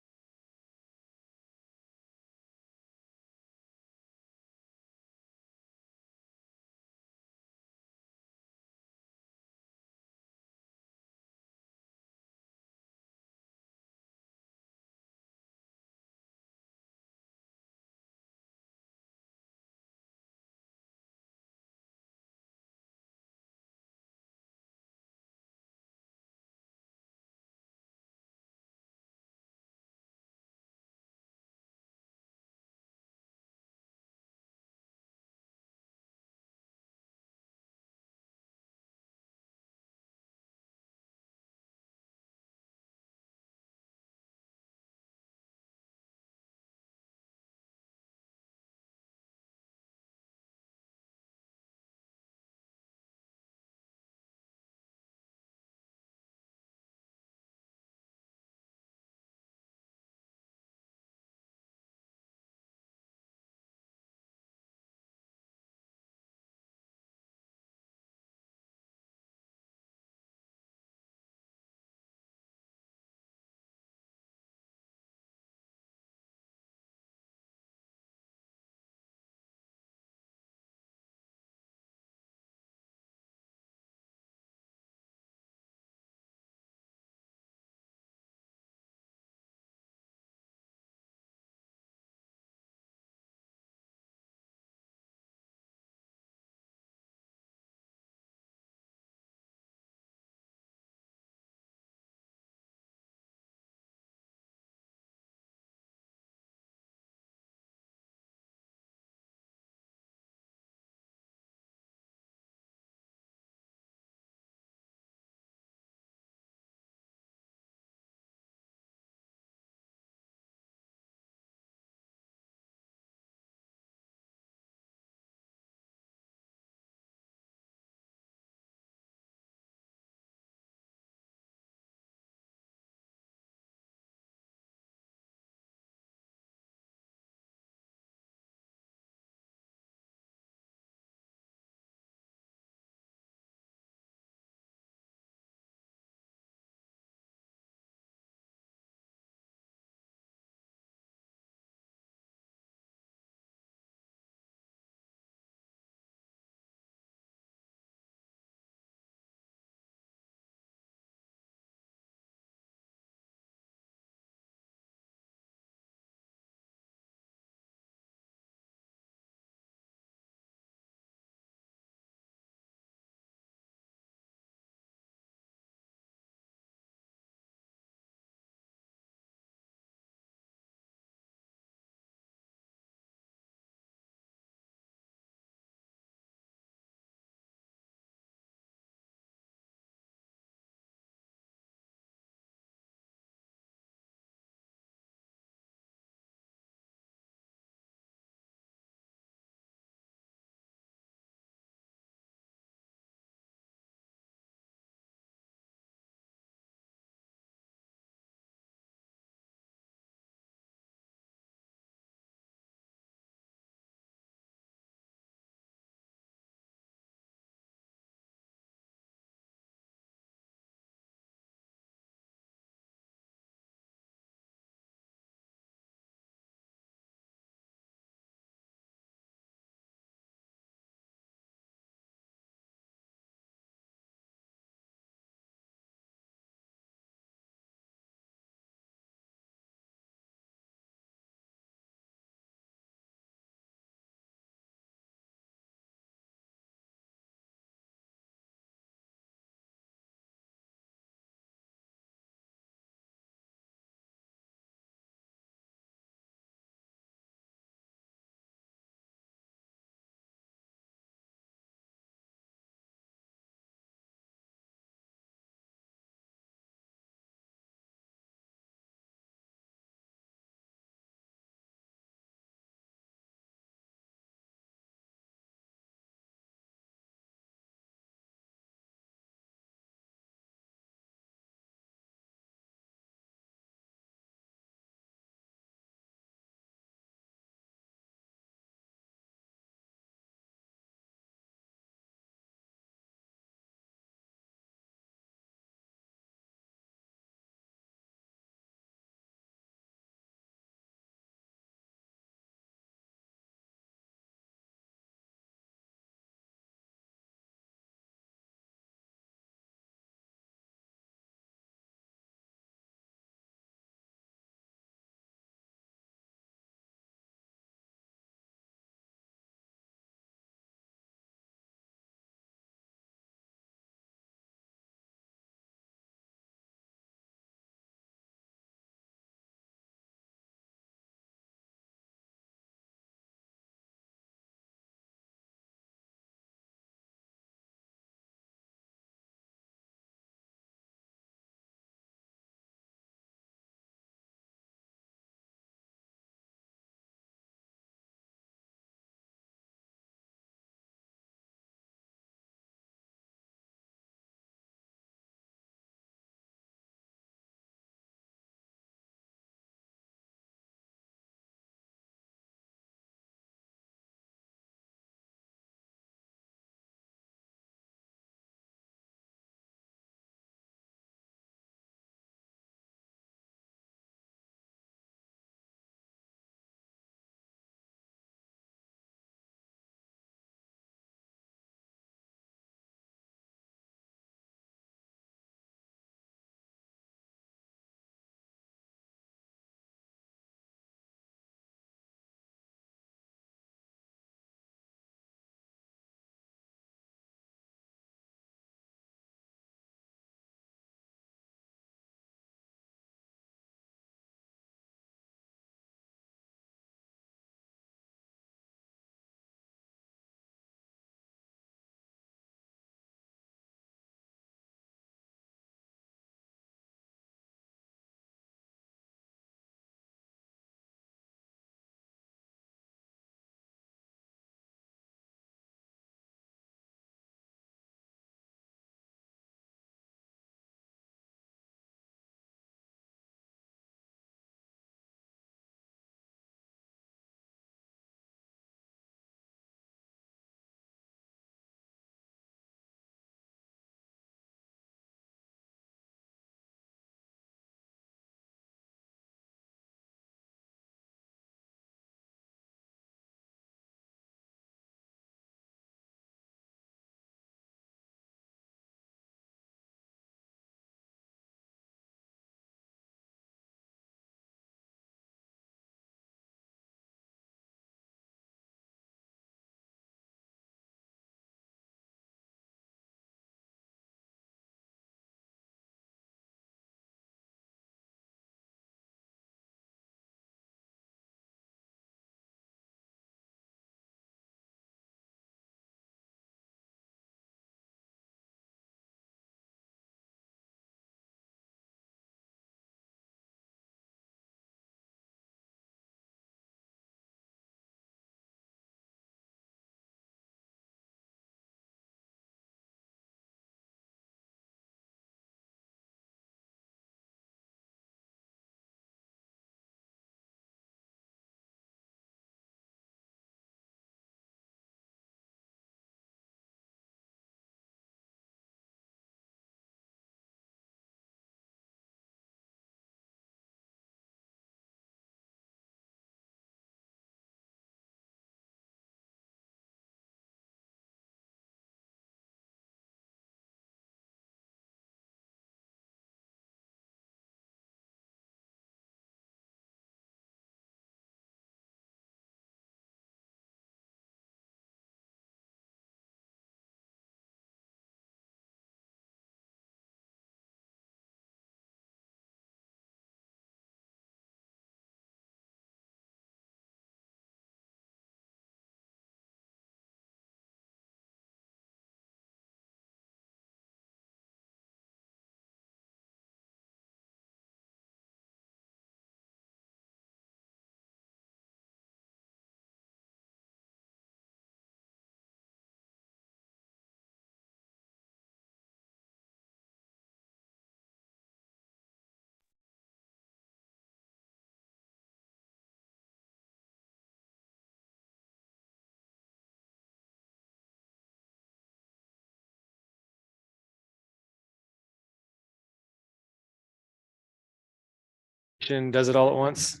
Commission does it all at once.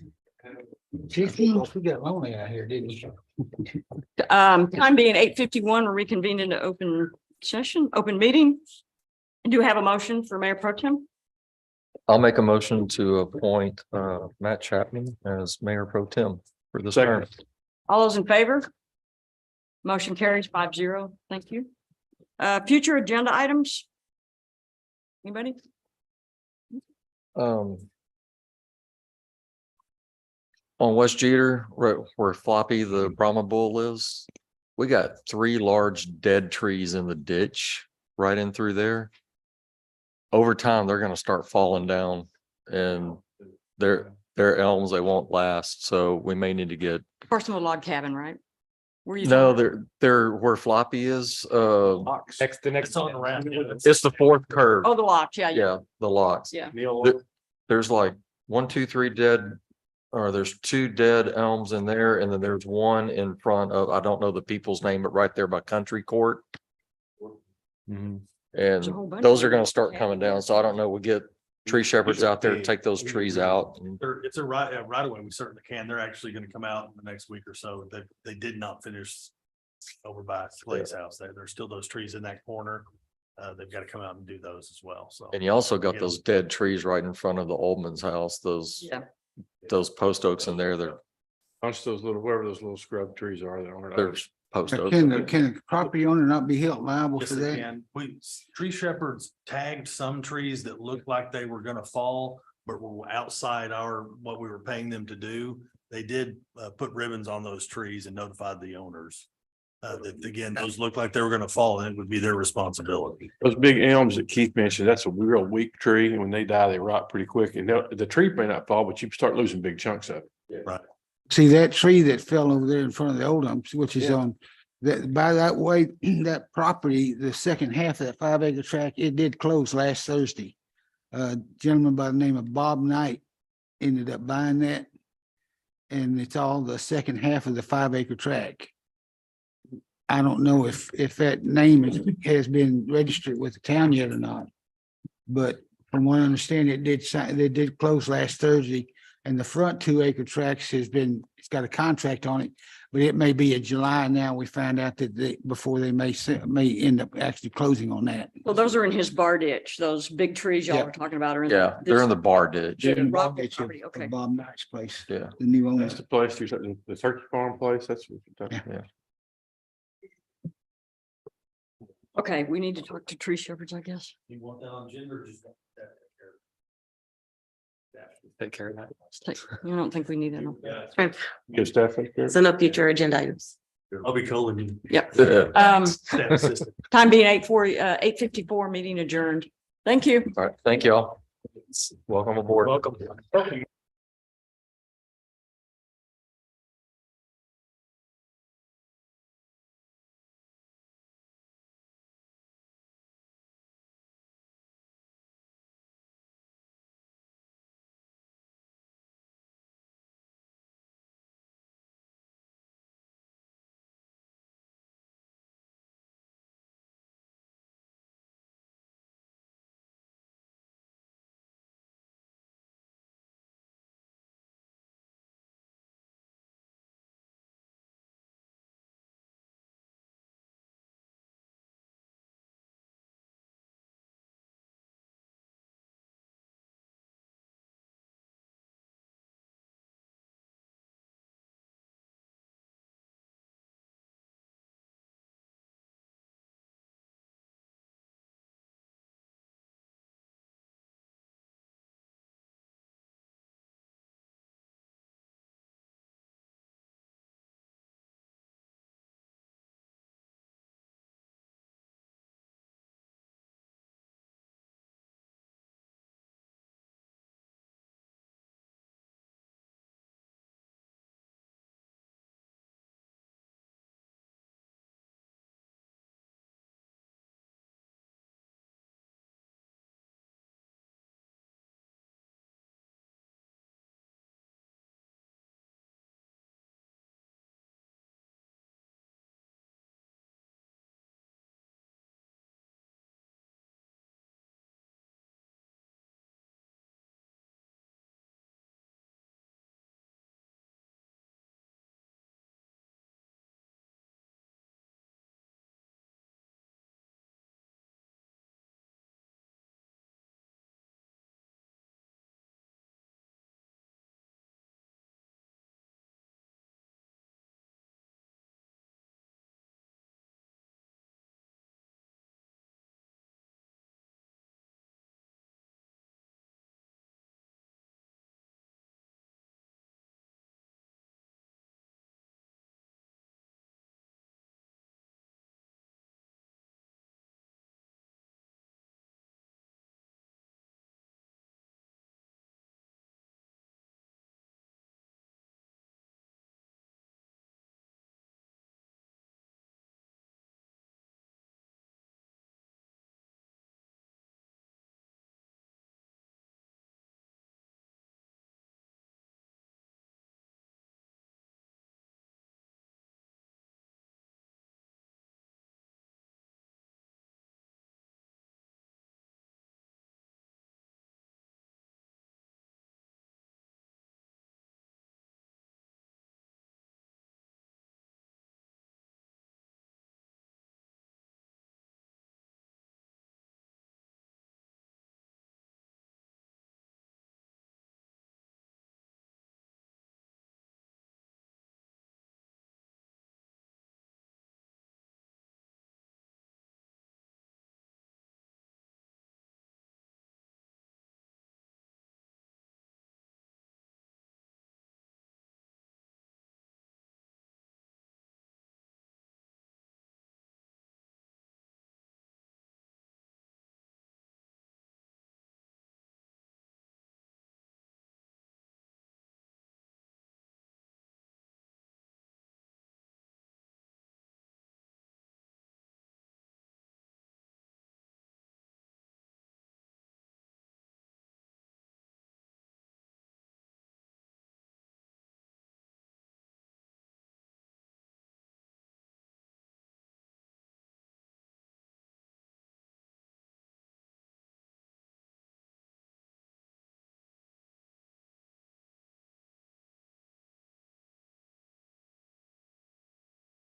15, we got lonely out here, didn't we? Time being 8:51, we're reconvened into open session, open meeting. Do we have a motion for Mayor Pro Tem? I'll make a motion to appoint Matt Chapman as Mayor Pro Tem for this term. All those in favor? Motion carries 5-0. Thank you. Future agenda items? Anybody? On West Jeter, where Floppy the Brahma bull lives, we got 3 large dead trees in the ditch right in through there. Over time, they're gonna start falling down and they're elms, they won't last, so we may need to get. Personal log cabin, right? Where you? No, they're where Floppy is, Next, the next. it's the 4th curve. Oh, the locks, yeah. Yeah, the locks. Yeah. There's like 1, 2, 3 dead, or there's 2 dead elms in there, and then there's one in front of, I don't know the people's name, but right there by Country Court. Mhm. And a whole bunch those of are gonna them. start coming down, so I don't know, we'll get tree shepherds out there to take those trees out. and- It's a right away. We certainly can. They're actually gonna come out in the next week or so. They did not finish over by Clay's house. There's still those trees in that corner. They've got to come out and do those as well, so. And you also got those dead trees right in front of the Oldman's house, Yeah. those post oaks in there, Bunch those little, wherever those little scrub trees are that aren't. there's post oaks. Can the property owner not be held liable Yes, for they that? can. Tree shepherds tagged some trees that looked like they were gonna fall, but were outside what we were paying them to do. They did put ribbons on those trees and notified the owners. That again, those looked like they were gonna fall and it would be their responsibility. Those big elms that Keith mentioned, that's a real weak tree, and when they die, they rot pretty quick, and the tree may not fall, but you start losing big chunks of it. Right. See that tree that fell over there in front of the old dumps, which is on that, by that way, that property, the second half of that 5-acre tract, it did close last Thursday. A gentleman by the name of Bob Knight ended up buying that. And it's all the second half of the 5-acre tract. I don't know if that name has been registered with the town yet or not. But from what I understand, they did close last Thursday. And the front 2-acre tracts it's got a contract on it, but it may be in July now. We find out that before they may end up actually closing on that. Well, those are in his bar ditch. Those big trees y'all Yeah. were talking about are in. Yeah, they're in the bar ditch. Yeah. In Rock Bob property, okay. Bob Knight's place. Yeah. The new owner. That's the place, the turkey farm place, that's. what you're talking about. Okay, we need to talk to tree shepherds, I guess. You want that on gender or just? Take care of that. I don't think we need that. No. Fine. Good stuff right there. So no future agenda items. I'll be calling you. Yep. Yeah. Staff assistant. Time being 8:54, meeting adjourned. Thank you. All right, thank y'all. Welcome aboard. Welcome.